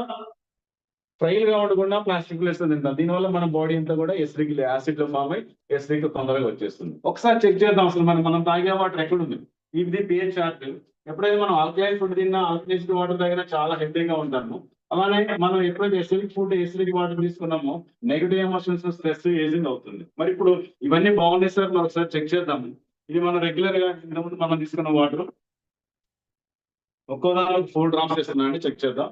ఫ్రైల్ గా ఉండకుండా ప్లాస్టిక్ ప్లేస్ లో తింటాం. దీనివల్ల మన బాడీ అంతా కూడా ఎసిడిక్ యాసిడ్ లో ఫామ్ అయ్యి ఎసిడిక్ తొందరగా వచ్చేస్తుంది. ఒకసారి చెక్ చేద్దాం అసలు మనం తాగే వాటర్ ఎక్కడ ఉంది. ఇది పిహెచ్ చార్ట్. ఎప్పుడైతే మనం ఆల్కలైన్ ఫుడ్ తిన్నా, ఆల్కలైజ్డ్ వాటర్ తాగినా చాలా హెల్తీగా ఉంటాము. అలానే మనం ఎప్పుడైతే ఎసిడిక్ ఫుడ్, ఎసిడిక్ వాటర్ తీసుకున్నామో నెగిటివ్ ఎమోషన్స్, స్ట్రెస్, ఏజింగ్ అవుతుంది. మరి ఇప్పుడు ఇవన్నీ బాగున్నాయి సార్, మనం ఒకసారి చెక్ చేద్దాము. ఇది మనం రెగ్యులర్ గా ఇంతకుముందు మనం తీసుకున్న వాటర్ ఒక్కో దానిలో 4 drops వేస్తున్నా అండి. చెక్ చేద్దాం.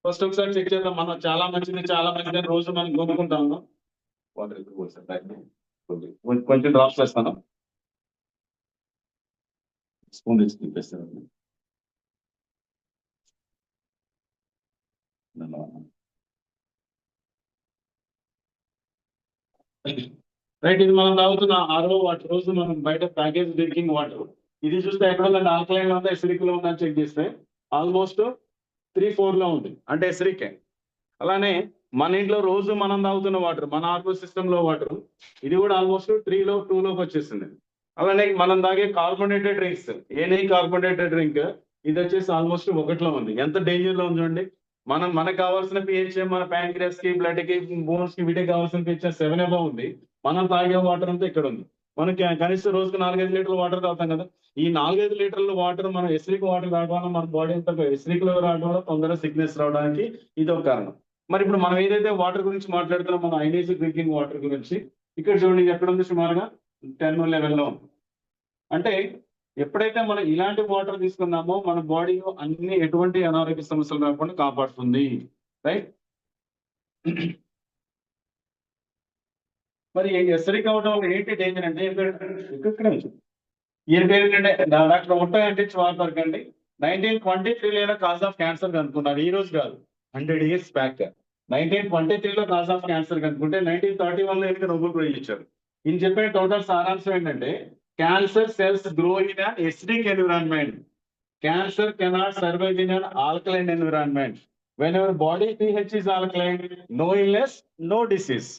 ఫస్ట్ ఒకసారి చెక్ చేద్దాం. మనం చాలా మంచిది రోజు మనం కొనుక్కుంటాము. వాటర్ ఎక్కువ పోస్తాను. కొంచెం డ్రాప్స్ వేస్తాను. స్పూన్ తెచ్చి తిప్పేస్తాను. రైట్, ఇది మనం తాగుతున్న RO వాటర్. రోజు మనం బయట ప్యాకేజ్ డ్రింకింగ్ వాటర్. ఇది చూస్తే ఎక్కడ ఉందంటే ఆల్కలైన్ లో ఉందా, ఎసిడిక్ లో ఉందా అని చెక్ చేస్తే ఆల్మోస్ట్ 3-4 లో ఉంది, అంటే ఎసిడిక్. అలానే మన ఇంట్లో రోజు మనం తాగుతున్న వాటర్, మన ఆర్ఓ సిస్టమ్ లో వాటర్, ఇది కూడా ఆల్మోస్ట్ 2 లోకి వచ్చేసింది. అలానే మనం తాగే కార్బోనేటెడ్ డ్రింక్స్, ఏనే కార్బోనేటెడ్ డ్రింక్, ఇది వచ్చేసి ఆల్మోస్ట్ 1లో ఉంది. ఎంత డేంజర్ లో ఉంది చూడండి. మనకు కావాల్సిన పిహెచ్ మన ప్యాంక్రియాస్ కి, బ్లడ్ కి, బోన్స్ కి, వీటికి కావాల్సిన పిహెచ్ 7 above ఉంది. మనం తాగే వాటర్ అంతా ఇక్కడ ఉంది. మనకి కనీసం రోజుకు 4-5 లీటర్ల వాటర్ తాగుతాం కదా. ఈ 4-5 లీటర్ల వాటర్ మనం ఎసిడిక్ వాటర్ తాగడం వల్ల మన బాడీ అంతా ఎసిడిక్ లో రావడం వల్ల తొందరగా సిక్నెస్ రావడానికి ఇది ఒక కారణం. మరి ఇప్పుడు మనం ఏదైతే వాటర్ గురించి మాట్లాడుతున్నాం, మన ఐనేజ్ డ్రింకింగ్ వాటర్ గురించి, ఇక్కడ చూడండి ఎక్కడ ఉంది, సుమారుగా 10 level లో ఉంది. అంటే ఎప్పుడైతే మనం ఇలాంటి వాటర్ తీసుకున్నామో మన బాడీలో అన్ని ఎటువంటి అనారోగ్య సమస్యలు రాకుండా కాపాడుతుంది. రైట్. మరి ఎసిడిక్ అవడం వల్ల ఏంటి డేంజర్ అంటే ఇక్కడ ఈయన పేరు ఏంటంటే డాక్టర్ ముట్టా అంటే వార్బర్గ్ అండి. 1923లో కాజ్ ఆఫ్ క్యాన్సర్ కనుక్కున్నారు. ఈ రోజు కాదు, 100 years బ్యాక్. 1923లో కాజ్ ఆఫ్ క్యాన్సర్ కనుక్కుంటే 1931లో ఈయనకి నోబెల్ ప్రైజ్ ఇచ్చారు. ఈయన చెప్పే టోటల్ సారాంశం ఏంటంటే cancer cells grow in an acidic environment. Cancer cannot survive in an alkaline environment. When our body pH is alkaline, no illness, no disease.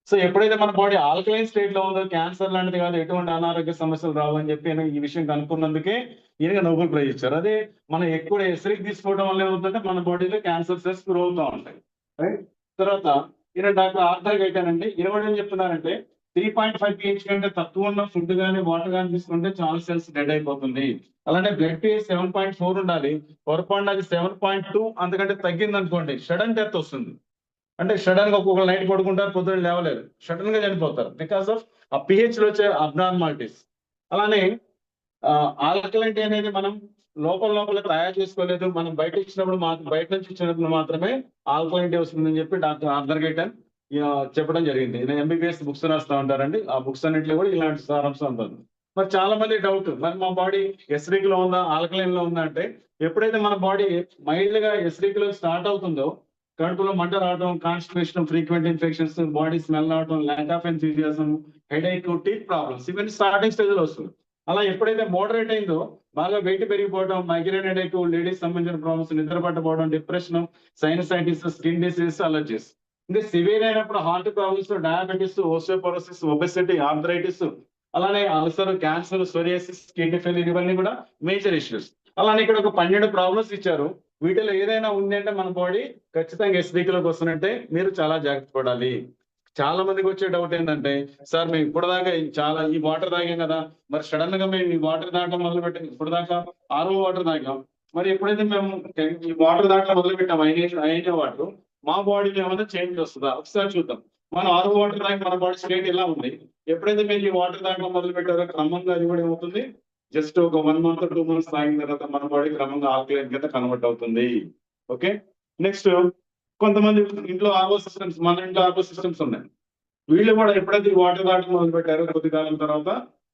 So ఎప్పుడైతే మన బాడీ ఆల్కలైన్ స్టేట్ లో ఉందో cancer లాంటిది కాదు, ఎటువంటి అనారోగ్య సమస్యలు రావు అని చెప్పి ఈ విషయం కనుక్కున్నందుకే ఈయనగా నోబెల్ ప్రైజ్ ఇచ్చారు. అదే మనం ఎక్కువ ఎసిడిక్ తీసుకోవడం వల్ల ఏమవుతుందంటే మన బాడీలో క్యాన్సర్ సెల్స్ గ్రో అవుతూ ఉంటాయి. రైట్. తర్వాత ఈయన డాక్టర్ ఆర్థర్ గైటన్ అండి. ఈయన ఏం చెప్తున్నారంటే 3.5 pH కంటే తక్కువ ఉన్న ఫుడ్ కానీ వాటర్ కానీ తీసుకుంటే చాలా సెల్స్ డెడ్ అయిపోతుంది. అలానే బ్లడ్ pH 7.4 ఉండాలి. పొరపాటున అది 7.2 అంతకంటే తగ్గింది అనుకోండి, సడన్ డెత్ వస్తుంది. అంటే సడన్ గా ఒక్కొక్క నైట్ పడుకుంటారు, పొద్దున్న లేవలేరు, సడన్ గా చనిపోతారు బికాస్ ఆఫ్ ఆ పిహెచ్ లో వచ్చే అబ్నార్మాలిటీస్. అలానే ఆల్కలైన్ అనేది మనం లోపల తయారు చేసుకోలేదు, మనం బయట ఇచ్చినప్పుడు బయట నుంచి ఇచ్చినప్పుడు మాత్రమే ఆల్కలైన్ వస్తుందని చెప్పి డాక్టర్ ఆర్థర్ గైటన్ చెప్పడం జరిగింది. నేను ఎంబీబీఎస్ బుక్స్ రాస్తా ఉంటారండి, ఆ బుక్స్ అన్నింటిలో కూడా ఇలాంటి సారాంశం ఉంటుంది. మరి చాలా మంది డౌట్, మరి మా బాడీ ఎసిడిక్ లో ఉందా ఆల్కలైన్ లో ఉందా అంటే, ఎప్పుడైతే మన బాడీ మైల్డ్ గా ఎసిడిక్ లో స్టార్ట్ అవుతుందో కడుపులో మంట రావడం, constipation, frequent infections, body smell రావడం, lack of enthusiasm, headache, teeth problems, ఇవన్నీ స్టార్టింగ్ స్టేజ్ లో వస్తుంది. అలా ఎప్పుడైతే మోడరేట్ అయిందో బాగా వెయిట్ పెరిగిపోవడం, మైగ్రేన్ హెడేక్, లేడీస్ సంబంధించిన ప్రాబ్లమ్స్, నిద్ర పట్టకపోవడం, depression, sinusitis, skin disease, allergies. ఇంకా సివియర్ అయినప్పుడు heart problems, diabetes, osteoporosis, obesity, arthritis, అలానే ulcer, cancer, psoriasis, kidney failure, ఇవన్నీ కూడా మేజర్ ఇష్యూస్. అలానే ఇక్కడ ఒక 12 ప్రాబ్లమ్స్ ఇచ్చారు. వీటిలో ఏదైనా ఉంది అంటే మన బాడీ ఖచ్చితంగా ఎస్డికి లోకి వస్తున్నట్టే, మీరు చాలా జాగ్రత్త పడాలి. చాలా మందికి వచ్చే డౌట్ ఏంటంటే, సార్ మేము ఇప్పటిదాకా చాలా ఈ వాటర్ తాగాం కదా, మరి సడన్ గా మేము ఈ వాటర్ తాగడం మొదలు పెట్టాం, ఇప్పుడు దాకా ఆర్ఓ వాటర్ తాగాం, మరి ఎప్పుడైతే మేము ఈ వాటర్ తాగడం మొదలు పెట్టాం అయిన వాటర్, మా బాడీలో ఏమైనా చేంజ్ వస్తుందా ఒకసారి చూద్దాం. మనం ఆర్ఓ వాటర్ తాగి మన బాడీ స్టేట్ ఎలా ఉంది, ఎప్పుడైతే మీరు ఈ వాటర్ తాగడం మొదలు పెట్టారో క్రమంగా అది కూడా ఏమవుతుంది, జస్ట్ ఒక 1 month 2 months తాగిన తర్వాత మన బాడీ క్రమంగా ఆల్కలైన్ కింద కన్వర్ట్ అవుతుంది. ఓకే, నెక్స్ట్ కొంతమంది ఇంట్లో ఆర్ఓ సిస్టమ్స్, మన ఇంట్లో ఆర్ఓ సిస్టమ్స్ ఉన్నాయి, వీళ్ళు కూడా ఎప్పుడైతే వాటర్ తాగడం మొదలు పెట్టారో కొద్ది కాలం తర్వాత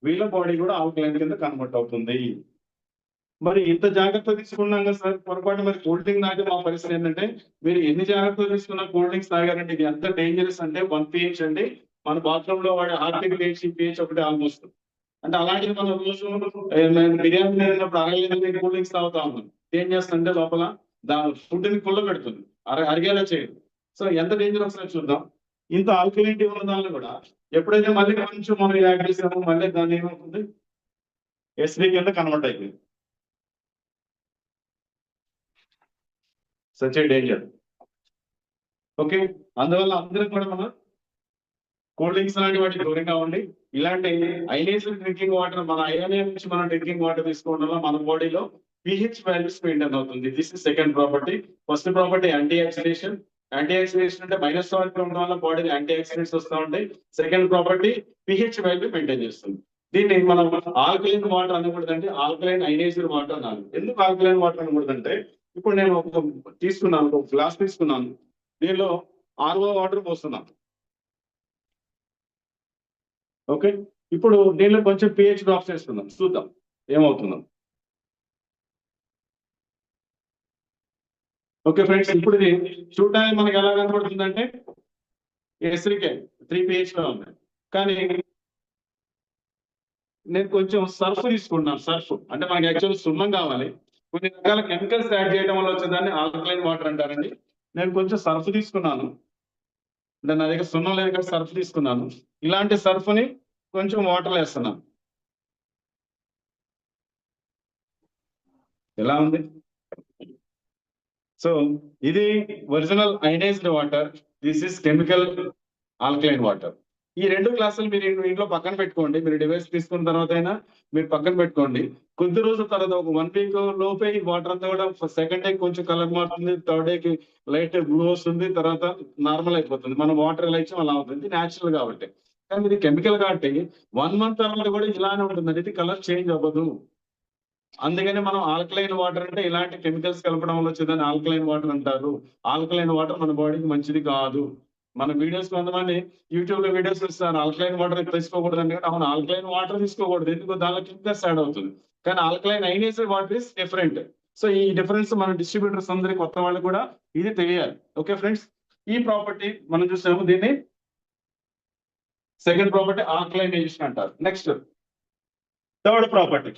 వీళ్ళ బాడీ కూడా ఆల్కలైన్ కింద కన్వర్ట్ అవుతుంది. మరి ఇంత జాగ్రత్త తీసుకున్నాం కదా సార్, పొరపాటు మరి కూల్ డ్రింక్ తాగే మా పరిస్థితి ఏంటంటే, మీరు ఎన్ని జాగ్రత్తలు తీసుకున్నా కూల్ డ్రింక్స్ తాగారంటే ఇది ఎంత డేంజరస్ అంటే 1 pH అండి. మన బాత్రూమ్ లో వాడే హార్పిక్ pH ఒకటి ఆల్మోస్ట్. అంటే అలాంటిది మనం రోజు బిర్యానీ తిన్నప్పుడు అరగలేదు కూల్ డ్రింక్స్ తాగుతా ఉన్నాం, ఏం చేస్తుందంటే లోపల ఫుడ్ ని కుళ్ళ పెడుతుంది, అరిగేలా చేయదు. సో ఎంత డేంజర్ ఒకసారి చూద్దాం. ఇంత ఆల్కలినిటీ ఉన్న దాన్ని కూడా ఎప్పుడైతే మళ్ళీ కొంచెం మనం యాడ్ చేసామో మళ్ళీ దాన్ని ఏమవుతుంది, ఎస్డి కింద కన్వర్ట్ అయిపోయింది. Such a danger. ఓకే, అందువల్ల అందరూ కూడా మనం కూల్ డ్రింక్స్ లాంటి వాటికి దూరంగా ఉండి, ఇలాంటి అయనైజ్డ్ డ్రింకింగ్ వాటర్, మన అయోనియం నుంచి మనం డ్రింకింగ్ వాటర్ తీసుకోవడం వల్ల మన బాడీలో పిహెచ్ వాల్యూస్ మెయింటైన్ అవుతుంది. This is second property. First property anti oxidation. Anti oxidation అంటే మైనస్ ఉండడం వల్ల బాడీలో యాంటీ ఆక్సిడెంట్స్ వస్తూ ఉంటాయి. Second property pH value maintain చేస్తుంది. దీన్ని మనం ఆల్కలైన్ వాటర్ అనకూడదంటే ఆల్కలైన్ అయనైజ్డ్ వాటర్ అనాలి. ఎందుకు ఆల్కలైన్ వాటర్ అనకూడదంటే, ఇప్పుడు నేను ఒక తీసుకున్నాను, ఒక గ్లాస్ తీసుకున్నాను, దీనిలో ఆర్ఓ వాటర్ పోస్తున్నాను. ఓకే, ఇప్పుడు దీనిలో కొంచెం పిహెచ్ డ్రాప్ చేసుకుందాం, చూద్దాం ఏమవుతుందో. ఓకే ఫ్రెండ్స్, ఇప్పుడు ఇది చూడడానికి మనకి ఎలా కనబడుతుందంటే ఎస్రికే 3 pH లో ఉంది, కానీ నేను కొంచెం సర్ఫ్ తీసుకుంటున్నాను. సర్ఫ్ అంటే మనకి యాక్చువల్ సున్నం కావాలి, కొన్ని రకాల కెమికల్స్ యాడ్ చేయడం వల్ల వచ్చేదాన్ని ఆల్కలైన్ వాటర్ అంటారండి. నేను కొంచెం సర్ఫ్ తీసుకున్నాను, అంటే నా దగ్గర సున్నం లేదు కాబట్టి సర్ఫ్ తీసుకున్నాను. ఇలాంటి సర్ఫ్ ని కొంచెం వాటర్ వేస్తున్నాను. ఎలా ఉంది? సో ఇది original ionised water, this is chemical alkaline water. ఈ 2 క్లాసులు మీరు ఇంట్లో పక్కన పెట్టుకోండి, మీరు డివైస్ తీసుకున్న తర్వాత అయినా మీరు పక్కన పెట్టుకోండి. కొద్ది రోజుల తర్వాత ఒక 1 week లోపే ఈ వాటర్ అంతా కూడా సెకండ్ డే కొంచెం కలర్ మారుతుంది, థర్డ్ డేకి లైట్ బ్లూ వస్తుంది, తర్వాత నార్మల్ అయిపోతుంది. మనం వాటర్ ఎలా ఇచ్చాం అలా అవుతుంది, న్యాచురల్ కాబట్టి. కానీ ఇది కెమికల్ కాబట్టి 1 month తర్వాత కూడా ఇలానే ఉంటుంది, ఇది కలర్ చేంజ్ అవ్వదు. అందుకని మనం ఆల్కలైన్ వాటర్ అంటే ఇలాంటి కెమికల్స్ కలపడం వల్ల వచ్చేదాన్ని ఆల్కలైన్ వాటర్ అంటారు. ఆల్కలైన్ వాటర్ మన బాడీకి మంచిది కాదు. మన వీడియోస్ కొంతమంది యూట్యూబ్ లో వీడియోస్ ఇస్తారు, ఆల్కలైన్ వాటర్ తీసుకోకూడదు అంటే, అవును ఆల్కలైన్ వాటర్ తీసుకోకూడదు, ఎందుకు దానిలో కెమికల్స్ యాడ్ అవుతుంది. కానీ alkaline ionised water is different. So ఈ డిఫరెన్స్ మన డిస్ట్రిబ్యూటర్స్ అందరి కొత్త వాళ్ళు కూడా ఇది తెలియాలి. ఓకే ఫ్రెండ్స్, ఈ ప్రాపర్టీ మనం చూసాము, దీన్ని సెకండ్ ప్రాపర్టీ ఆల్కలైనైజేషన్ అంటారు. నెక్స్ట్ థర్డ్ ప్రాపర్టీ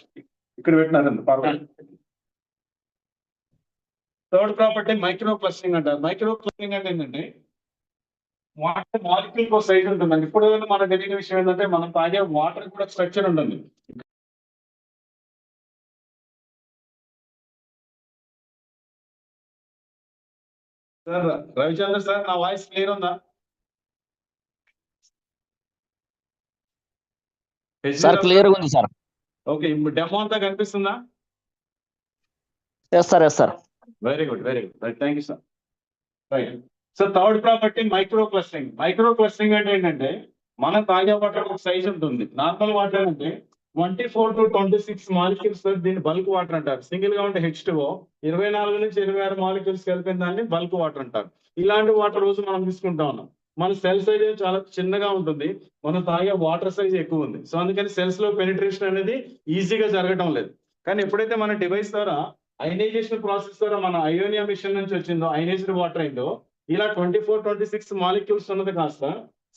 ఇక్కడ పెట్టినారండి. థర్డ్ ప్రాపర్టీ మైక్రో క్లస్టరింగ్ అంటారు. మైక్రో క్లస్టరింగ్ అంటే ఏంటంటే, వాటర్ మాలిక్యూల్ ఒక సైజ్ ఉంటుందండి. ఇప్పుడు మనకు తెలియని విషయం ఏంటంటే, మనం తాగే వాటర్ కూడా స్ట్రక్చర్ ఉంటుంది. సార్ రవిచంద్ర సార్, నా వాయిస్ క్లియర్ ఉందా? సార్ క్లియర్గా ఉంది సార్. ఓకే, ఇప్పుడు డెమో అంతా కనిపిస్తుందా? Yes sir, yes sir. Very good, very good, right, thank you sir. Right. So third property micro clustering. Micro clustering అంటే ఏంటంటే మనం తాగే వాటర్ ఒక సైజ్ ఉంటుంది. నార్మల్ వాటర్ అంటే 24 to 26 మాలిక్యూల్స్, దీన్ని బల్క్ వాటర్ అంటారు. సింగిల్ గా ఉంటే H2O, 24 నుంచి 26 మాలిక్యూల్స్ కలిపిన దాన్ని బల్క్ వాటర్ అంటారు. ఇలాంటి వాటర్ రోజు మనం తీసుకుంటా ఉన్నాం. మన సెల్ సైజ్ చాలా చిన్నగా ఉంటుంది, మనం తాగే వాటర్ సైజ్ ఎక్కువ ఉంది. సో అందుకని సెల్స్ లో పెనిట్రేషన్ అనేది ఈజీగా జరగడం లేదు. కానీ ఎప్పుడైతే మన డివైస్ ద్వారా అయనైజేషన్ ప్రాసెస్ ద్వారా మన అయోనియా మిషన్ నుంచి వచ్చిందో, అయనైజ్డ్ వాటర్ అయిందో, ఇలా 24-26 మాలిక్యూల్స్ ఉన్నది కాస్త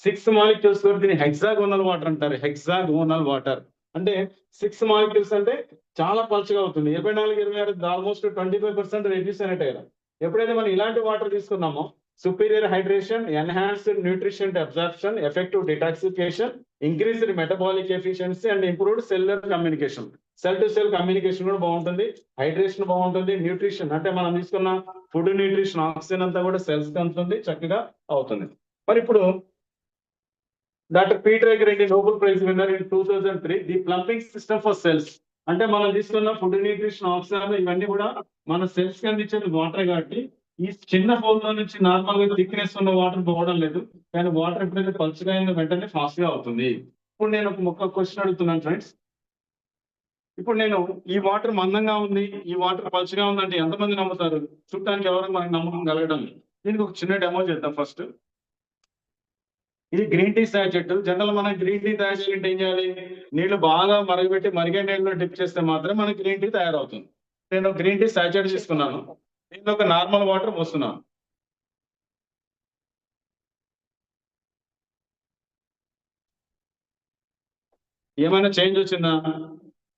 6 మాలిక్యూల్స్ వరకు దీన్ని హెక్సాగోనల్ వాటర్ అంటారు. హెక్సాగోనల్ వాటర్ అంటే 6 మాలిక్యూల్స్ అంటే చాలా పలుచగా అవుతుంది. 24-26 ఆల్మోస్ట్ 25% రెడ్యూస్ అయినట్టే కదా. ఎప్పుడైతే మనం ఇలాంటి వాటర్ తీసుకున్నామో superior hydration, enhanced nutrient absorption, effective detoxification, increased metabolic efficiency and improved cellular communication. Cell to cell communication కూడా బాగుంటుంది, హైడ్రేషన్ బాగుంటుంది, న్యూట్రిషన్ అంటే మనం తీసుకున్న ఫుడ్ న్యూట్రిషన్ ఆక్సిజన్ అంతా కూడా సెల్స్ కి అందుతుంది, చక్కగా అవుతుంది. మరి ఇప్పుడు doctor Peter Reddy Nobel prize winner in 2003 the plumping system for cells. అంటే మనం తీసుకున్న ఫుడ్ న్యూట్రిషన్ ఆక్సిజన్ ఇవన్నీ కూడా మన సెల్స్ కి అందించేది వాటర్ కాబట్టి ఈ చిన్న హోల్ లో నుంచి నార్మల్ గా థిక్నెస్ ఉన్న వాటర్ పోవడం లేదు, కానీ వాటర్ ఎప్పుడైతే పలుచగా అయిందో వెంటనే ఫాస్ట్ గా అవుతుంది. ఇప్పుడు నేను ఒక క్వశ్చన్ అడుగుతున్నాను ఫ్రెండ్స్. ఇప్పుడు నేను ఈ వాటర్ మందంగా ఉంది, ఈ వాటర్ పలుచగా ఉందంటే ఎంతమంది నమ్ముతారు? చూడటానికి ఎవరు మనకు నమ్మకం కలగడం లేదు. దీనికి ఒక చిన్న డెమో చేద్దాం ఫస్ట్. ఇది గ్రీన్ టీ సాచెట్. జనరల్ మనం గ్రీన్ టీ తయారు చేయాలంటే ఏం చేయాలి? నీళ్లు బాగా మరగబెట్టి మరిగే నీళ్ళలో డిప్ చేస్తే మాత్రం మనకి గ్రీన్ టీ తయారవుతుంది. నేను గ్రీన్ టీ సాచెట్ తీసుకున్నాను, దీంట్లో ఒక నార్మల్ వాటర్ పోస్తున్నాను. ఏమైనా చేంజ్ వచ్చిందా?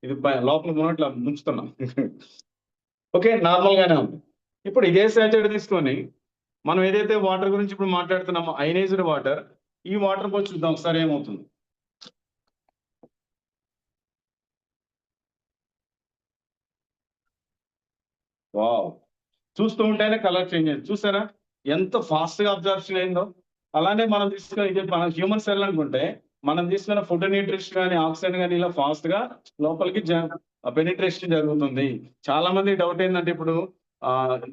ఇది లోపల ఉన్నట్లు ముంచుతున్నాం. ఓకే, నార్మల్ గానే ఉంది. ఇప్పుడు ఇదే సాచెట్ తీసుకొని మనం ఏదైతే వాటర్ గురించి ఇప్పుడు మాట్లాడుతున్నామో అయనైజ్డ్ వాటర్, ఈ వాటర్ పోసి చూద్దాం ఒకసారి ఏమవుతుంది. వావ్, చూస్తూ ఉంటేనే కలర్ చేంజ్ అయింది. చూసారా ఎంత ఫాస్ట్ గా అబ్జర్ప్షన్ అయిందో? అలానే మనం తీసుకున్న ఇది మన హ్యూమన్ సెల్ అనుకుంటే మనం తీసుకున్న ఫుడ్ న్యూట్రిషన్ కానీ ఆక్సిజన్ కానీ ఇలా ఫాస్ట్ గా లోపలికి పెనిట్రేషన్ జరుగుతుంది. చాలా మంది డౌట్ ఏంటంటే ఇప్పుడు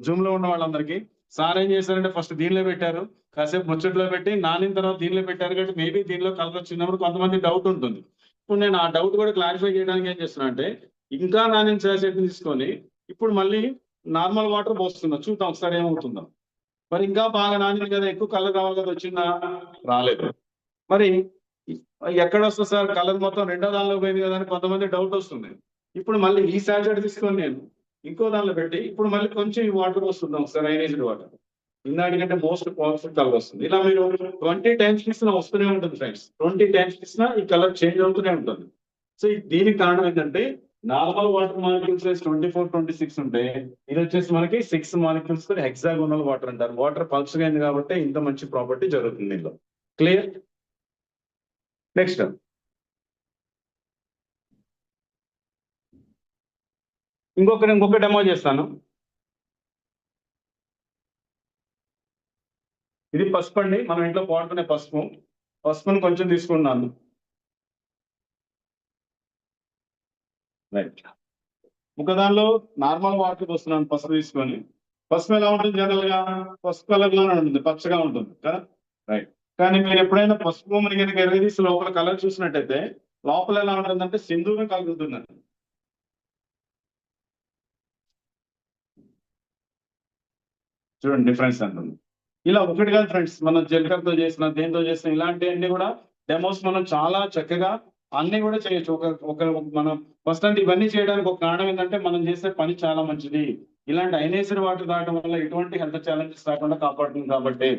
జూమ్ లో ఉన్న వాళ్ళందరికీ, సార్ ఏం చేశారంటే ఫస్ట్ దీనిలో పెట్టారు, కాసేపు ముచ్చట్లో పెట్టి నానిన తర్వాత దీనిలో పెట్టారు కాబట్టి మేబీ దీనిలో కలర్ వచ్చినప్పుడు కొంతమంది డౌట్ ఉంటుంది. ఇప్పుడు నేను ఆ డౌట్ కూడా క్లారిఫై చేయడానికి ఏం చేస్తున్నా అంటే ఇంకా నానిన సాచెట్ తీసుకొని ఇప్పుడు మళ్ళీ నార్మల్ వాటర్ పోస్తున్నా, చూద్దాం ఒకసారి ఏమవుతుందో. మరి ఇంకా బాగా నానింది కదా, ఎక్కువ కలర్ రావాలి కదా, వచ్చిందా? రాలేదు. మరి ఎక్కడ వస్తుంది సార్ కలర్? మొత్తం రెండో దానిలో పోయింది కదా అని కొంతమంది డౌట్ వస్తుంది. ఇప్పుడు మళ్ళీ ఈ సాచెట్ తీసుకొని నేను ఇంకో దానిలో పెట్టి ఇప్పుడు మళ్ళీ కొంచెం ఈ వాటర్ వస్తుంది ఒకసారి, అయనైజ్డ్ వాటర్. ఇందాకంటే మోస్ట్ పవర్ఫుల్ కలర్ వస్తుంది. ఇలా మీరు 20 టైమ్స్ ఇచ్చినా వస్తూనే ఉంటుంది ఫ్రెండ్స్. 20 టైమ్స్ ఇచ్చినా ఈ కలర్ చేంజ్ అవుతూనే ఉంటుంది. సో దీనికి కారణం ఏంటంటే నార్మల్ వాటర్ మాలిక్యూల్స్ 24-26 ఉంటే ఇది వచ్చేసి మనకి 6 మాలిక్యూల్స్ తో హెక్సాగోనల్ వాటర్ అంటారు. వాటర్ పల్చగా అయింది కాబట్టి ఇంత మంచి ప్రాపర్టీ జరుగుతుంది దీనిలో. క్లియర్? నెక్స్ట్ ఇంకొక డెమో చేస్తాను. ఇది పసుపు అండి, మనం ఇంట్లో వాడుకునే పసుపుని కొంచెం తీసుకున్నాను. రైట్, ఒక దానిలో నార్మల్ వాటర్ పోస్తున్నాను పసుపు తీసుకొని. పసుపు ఎలా ఉంటుంది? జనరల్ గా పసుపు కలర్ లోనే ఉంటుంది, పచ్చగా ఉంటుంది కదా. రైట్, కానీ మీరు ఎప్పుడైనా పసుపు బొమ్మని కనుక ఎరగదీసి లోపల కలర్ చూసినట్టయితే లోపల ఎలా ఉంటుందంటే సింధూరం కలర్ ఉంటుందండి. చూడండి డిఫరెన్స్ ఉంటుంది. ఇలా ఒకటి కాదు ఫ్రెండ్స్, మనం జీలకర్రతో చేసిన దేంతో చేసిన ఇలాంటివన్నీ కూడా డెమోస్ మనం చాలా చక్కగా అన్ని కూడా చేయొచ్చు. ఒక మనం ఫస్ట్ అంటే ఇవన్నీ చేయడానికి ఒక కారణం ఏంటంటే మనం చేసే పని చాలా మంచిది. ఇలాంటి అయనైజ్డ్ వాటర్ తాగడం వల్ల ఎటువంటి హెల్త్ ఛాలెంజెస్ రాకుండా కాపాడుతుంది. కాబట్టి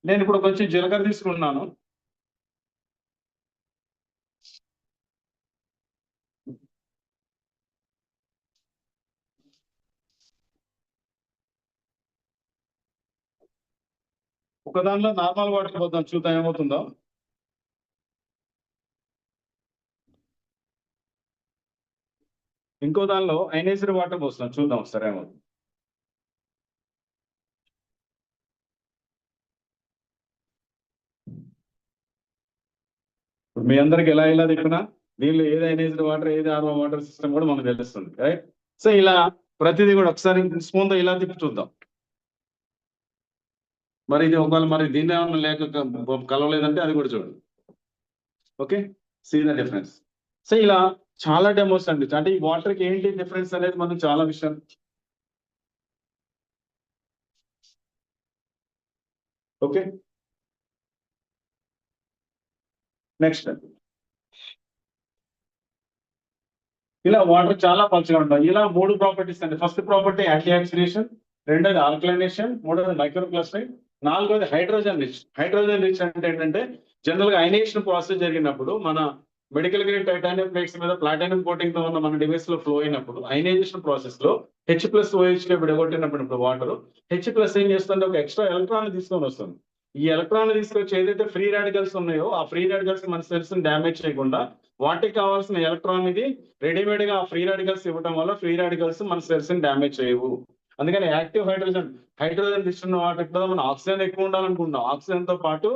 నేను ఇప్పుడు కొంచెం జీలకర్ర తీసుకున్నాను. ఒక దానిలో నార్మల్ వాటర్ పోద్దాం, చూద్దాం ఏమవుతుందో. ఇంకో దానిలో అయనైజ్డ్ వాటర్ పోస్తాం, చూద్దాం ఒకసారి ఏమవుతుంది. ఇప్పుడు మీ అందరికి ఎలా తిప్పినా దీనిలో ఏది అయనైజ్డ్ వాటర్, ఏది ఆర్ఓ వాటర్ సిస్టమ్ కూడా మనకు తెలుస్తుంది, రైట్? సో ఇలా ప్రతిదీ కూడా ఒకసారి స్పూన్ తో ఇలా తిప్పి చూద్దాం. మరి ఇది ఒకవేళ మరి దీని ఏమన్నా లేక కలవలేదంటే అది కూడా చూడండి. Okay, see the difference. So ఇలా చాలా డెమోస్ అండి. అంటే ఈ వాటర్ కి ఏంటి డిఫరెన్స్ అనేది మనం చాలా విషయం. ఓకే, నెక్స్ట్ ఇలా వాటర్ చాలా పలుచగా ఉంటాయి. ఇలా 3 ప్రాపర్టీస్ అండి. ఫస్ట్ ప్రాపర్టీ యాంటీ ఆక్సిడేషన్, రెండోది ఆల్కలైనేషన్, మూడోది మైక్రో క్లస్టరింగ్, నాలుగోది హైడ్రోజన్ రిచ్. హైడ్రోజన్ రిచ్ అంటే ఏంటంటే జనరల్ గా అయనేషన్ ప్రాసెస్ జరిగినప్పుడు మన మెడికల్ గ్రేడ్ టైటానియం ప్లేట్స్ మీద ప్లాటినం కోటింగ్ తో ఉన్న మన డివైస్ లో ఫ్లో అయినప్పుడు అయనైజేషన్ ప్రాసెస్ లో H+OH గా విడగొట్టినప్పుడు వాటర్ H+ ఏం చేస్తుంది, ఒక ఎక్స్ట్రా ఎలక్ట్రాన్ తీసుకొని వస్తుంది. ఈ ఎలక్ట్రాన్ తీసుకొచ్చి ఏదైతే ఫ్రీ రాడికల్స్ ఉన్నాయో ఆ ఫ్రీ రాడికల్స్ మన సెల్స్ డ్యామేజ్ చేయకుండా వాటికి కావాల్సిన ఎలక్ట్రాన్ ఇది రెడీమేడ్ గా ఫ్రీ రాడికల్స్ ఇవ్వడం వల్ల ఫ్రీ రాడికల్స్ మన సెల్స్ ని డ్యామేజ్ చేయవు. అందుకని యాక్టివ్ హైడ్రోజన్ రిచ్ ఉన్న వాటర్ కూడా మనం ఆక్సిజన్ ఎక్కువ ఉండాలనుకుంటాం. ఆక్సిజన్ తో పాటు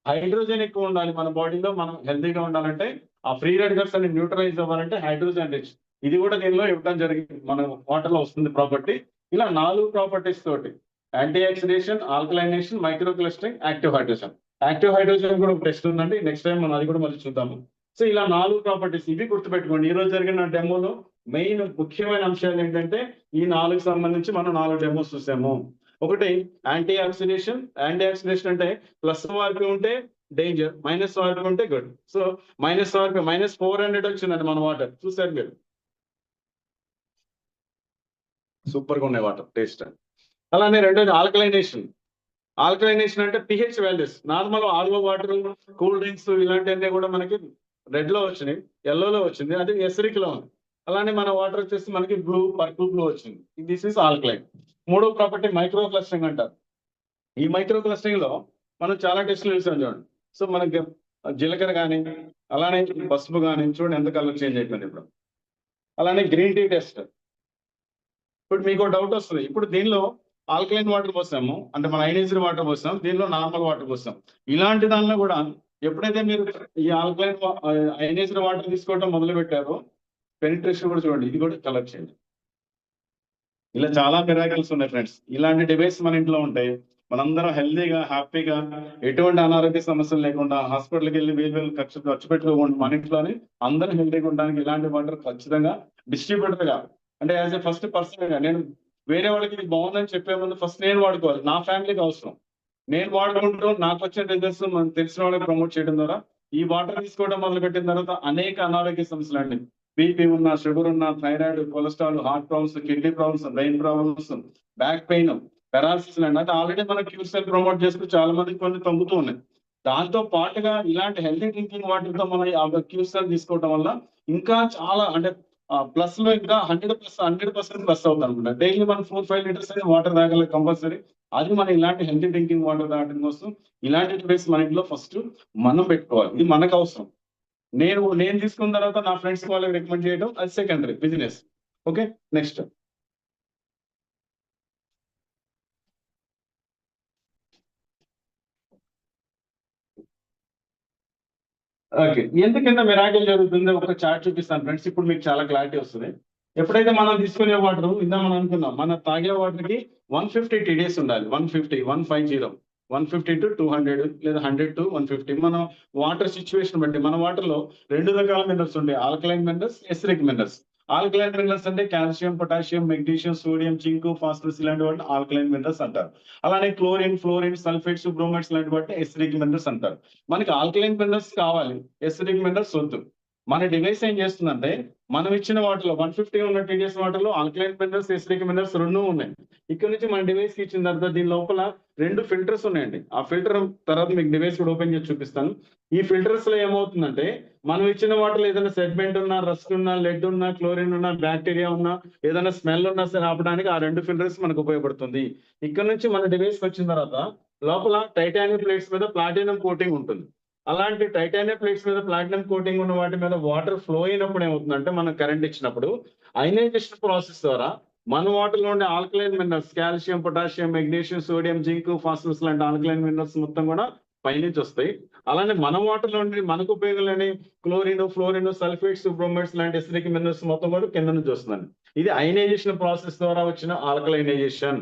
హైడ్రోజన్ ఎక్కువ ఉండాలి మన బాడీలో. మనం హెల్తీగా ఉండాలంటే ఆ ఫ్రీ రాడికల్స్ అన్ని న్యూట్రలైజ్ అవ్వాలంటే హైడ్రోజన్ రిచ్ ఇది కూడా దీనిలో ఇవ్వడం జరిగింది. మన వాటర్ లో వస్తుంది ప్రాపర్టీ. ఇలా 4 ప్రాపర్టీస్ తోటి anti oxidation, alkalinisation, micro clustering, active hydrogen. Active hydrogen కూడా టెస్ట్ ఉందండి, నెక్స్ట్ టైం మనం అది కూడా మళ్ళీ చూద్దాము. సో ఇలా 4 ప్రాపర్టీస్ ఇవి గుర్తుపెట్టుకోండి. ఈ రోజు జరిగిన డెమోలో మెయిన్ ముఖ్యమైన అంశాలు ఏంటంటే ఈ 4 సంబంధించి మనం 4 డెమోస్ చూసాము. ఒకటి యాంటీ ఆక్సిడేషన్. యాంటీ ఆక్సిడేషన్ అంటే ప్లస్ వార్పి ఉంటే డేంజర్, మైనస్ వార్పి ఉంటే గుడ్. సో మైనస్ వార్పి -400 వచ్చిందండి మన వాటర్, చూసారు మీరు. సూపర్ గా ఉన్నాయి వాటర్ టేస్ట్. అలానే రెండోది ఆల్కలైనేషన్. ఆల్కలైనేషన్ అంటే pH values. Normal RO water, cool drinks ఇలాంటివన్నీ కూడా మనకి రెడ్ లో వచ్చినాయి, ఎల్లోలో వచ్చింది, అది ఎసిరిక్ లో ఉంది. అలానే మన వాటర్ వచ్చేసి మనకి పర్పుల్ బ్లూ వచ్చింది. This is alkaline. మూడో ప్రాపర్టీ మైక్రో క్లస్టరింగ్ అంటారు. ఈ మైక్రో క్లస్టరింగ్ లో మనం చాలా టెస్టులు చూసాం చూడండి. సో మనకి జీలకర్ర కానీ, అలానే పసుపు కానీ చూడండి ఎంత కలర్ చేంజ్ అయిపోయింది ఇప్పుడు. అలానే గ్రీన్ టీ టెస్ట్. ఇప్పుడు మీకు డౌట్ వస్తుంది, ఇప్పుడు దీనిలో ఆల్కలైన్ వాటర్ పోసాము అంటే మన అయనైజ్డ్ వాటర్ పోసాం, దీనిలో నార్మల్ వాటర్ పోసాం. ఇలాంటి దానిలో కూడా ఎప్పుడైతే మీరు ఈ ఆల్కలైన్ అయనైజ్డ్ వాటర్ తీసుకోవడం మొదలు పెట్టారో పెనిట్రేషన్ కూడా చూడండి, ఇది కూడా కలర్ చేంజ్. ఇలా చాలా మిరాకిల్స్ ఉన్నాయి ఫ్రెండ్స్. ఇలాంటి డివైస్ మన ఇంట్లో ఉంటాయి, మనందరం హెల్దీగా హ్యాపీగా ఎటువంటి అనారోగ్య సమస్యలు లేకుండా హాస్పిటల్కి వెళ్ళి వేలు ఖర్చు పెట్టుకోకుండా మన ఇంట్లోనే అందరం హెల్దీగా ఉండడానికి ఇలాంటి వాటర్ ఖచ్చితంగా డిస్ట్రిబ్యూటర్ గా అంటే యాజ్ ఎ ఫస్ట్ పర్సన్ గా నేను వేరే వాళ్ళకి ఇది బాగుందని చెప్పే ముందు ఫస్ట్ నేను వాడుకోవాలి, నా ఫ్యామిలీకి అవసరం. నేను వాడుకుంటూ నాకు వచ్చిన రిజల్ట్స్ మనం తెలిసిన వాళ్ళకి ప్రమోట్ చేయడం ద్వారా ఈ వాటర్ తీసుకోవడం మొదలు పెట్టిన తర్వాత అనేక అనారోగ్య సమస్యలు అండి, బీపీ ఉన్నా, షుగర్ ఉన్నా, thyroid, cholesterol, heart problems, kidney problems, brain problems, back pain, paralysis అండి, అంటే ఆల్రెడీ మనం క్యూర్సెల్ ప్రమోట్ చేస్తూ చాలా మందికి కొన్ని తగ్గుతూ ఉన్నాయి. దాంతో పాటుగా ఇలాంటి హెల్తీ డ్రింకింగ్ వాటర్ తో మనం ఆ క్యూర్సెల్ తీసుకోవడం వల్ల ఇంకా చాలా అంటే ప్లస్ లో ఇంకా 100% ప్లస్ అవుతాం అనమాట. డైలీ మనం 4-5 లీటర్స్ అనేది వాటర్ తాగాలి కంపల్సరీ. అది మనం ఇలాంటి హెల్తీ డ్రింకింగ్ వాటర్ తాగడం కోసం ఇలాంటి డివైస్ మన ఇంట్లో ఫస్ట్ మనం పెట్టుకోవాలి, ఇది మనకు అవసరం. నేను తీసుకున్న తర్వాత నా ఫ్రెండ్స్ వాళ్ళకి రికమెండ్ చేయడం అది secondary business. Okay, next. Okay, ఎందుకంటే మిరాకిల్ జరుగుతుంది ఒక చార్ట్ చూపిస్తాను ఫ్రెండ్స్, ఇప్పుడు మీకు చాలా క్లారిటీ వస్తుంది. ఎప్పుడైతే మనం తీసుకునే వాటర్ ఇందామని అనుకున్నాం, మన తాగే వాటర్ కి 150 TDS ఉండాలి. 150 150 to 200 లేదా 100 to 150 మన వాటర్ సిచ్యువేషన్ బట్టి. మన వాటర్ లో 2 రకాల మినరల్స్ ఉంటాయి, alkaline minerals, acidic minerals. Alkaline minerals అంటే calcium, potassium, magnesium, sodium, zinc, phosphorus ఇలాంటి వాటిని ఆల్కలైన్ మినరల్స్ అంటారు. అలానే క్లోరిన్, ఫ్లోరిన్, సల్ఫేట్స్, బ్రోమైడ్స్ లాంటి వాటిని ఎసిడిక్ మినరల్స్ అంటారు. మనకి ఆల్కలైన్ మినరల్స్ కావాలి, ఎసిడిక్ మినరల్స్ వద్దు. మన డివైస్ ఏం చేస్తుందంటే మనం ఇచ్చిన వాటర్లో 150 ఉన్న TDS వాటర్ లో ఆల్కలైన్ మినరల్స్, ఎసిడిక్ మినరల్స్ 2 ఉన్నాయి. ఇక్కడ నుంచి మన డివైస్ కి ఇచ్చిన తర్వాత దీని లోపల 2 ఫిల్టర్స్ ఉన్నాయండి. ఆ ఫిల్టర్ తర్వాత మీకు డివైస్ కూడా ఓపెన్ చేసి చూపిస్తాను. ఈ ఫిల్టర్స్ లో ఏమవుతుందంటే మనం ఇచ్చిన వాటర్ ఏదైనా సెగ్మెంట్ ఉన్నా, రస్ట్ ఉన్నా, లెడ్ ఉన్నా, క్లోరిన్ ఉన్నా, బ్యాక్టీరియా ఉన్నా, ఏదైనా స్మెల్ ఉన్నా సరే ఆపడానికి ఆ 2 ఫిల్టర్స్ మనకు ఉపయోగపడుతుంది. ఇక్కడ నుంచి మన డివైస్ వచ్చిన తర్వాత లోపల టైటానియం ప్లేట్స్ మీద ప్లాటినం కోటింగ్ ఉంటుంది. అలాంటి టైటానియం ప్లేట్స్ మీద ప్లాటినం కోటింగ్ ఉన్న వాటి మీద వాటర్ ఫ్లో అయినప్పుడు ఏమవుతుందంటే మనం కరెంట్ ఇచ్చినప్పుడు అయనైజేషన్ ప్రాసెస్ ద్వారా మన వాటర్ లో ఉండే alkaline minerals, calcium, potassium, magnesium, sodium, zinc, phosphorus లాంటి ఆల్కలైన్ మినరల్స్ మొత్తం కూడా పైనుంచి వస్తాయి. అలానే మన వాటర్ లో ఉండే మనకు ఉపయోగాలని క్లోరిన్, ఫ్లోరిన్, సల్ఫేట్స్, బ్రోమైడ్స్ లాంటి ఎసిడిక్ మినరల్స్ మొత్తం కూడా కింద నుంచి వస్తుందండి. ఇది అయనైజేషన్ ప్రాసెస్ ద్వారా వచ్చిన ఆల్కలైనైజేషన్.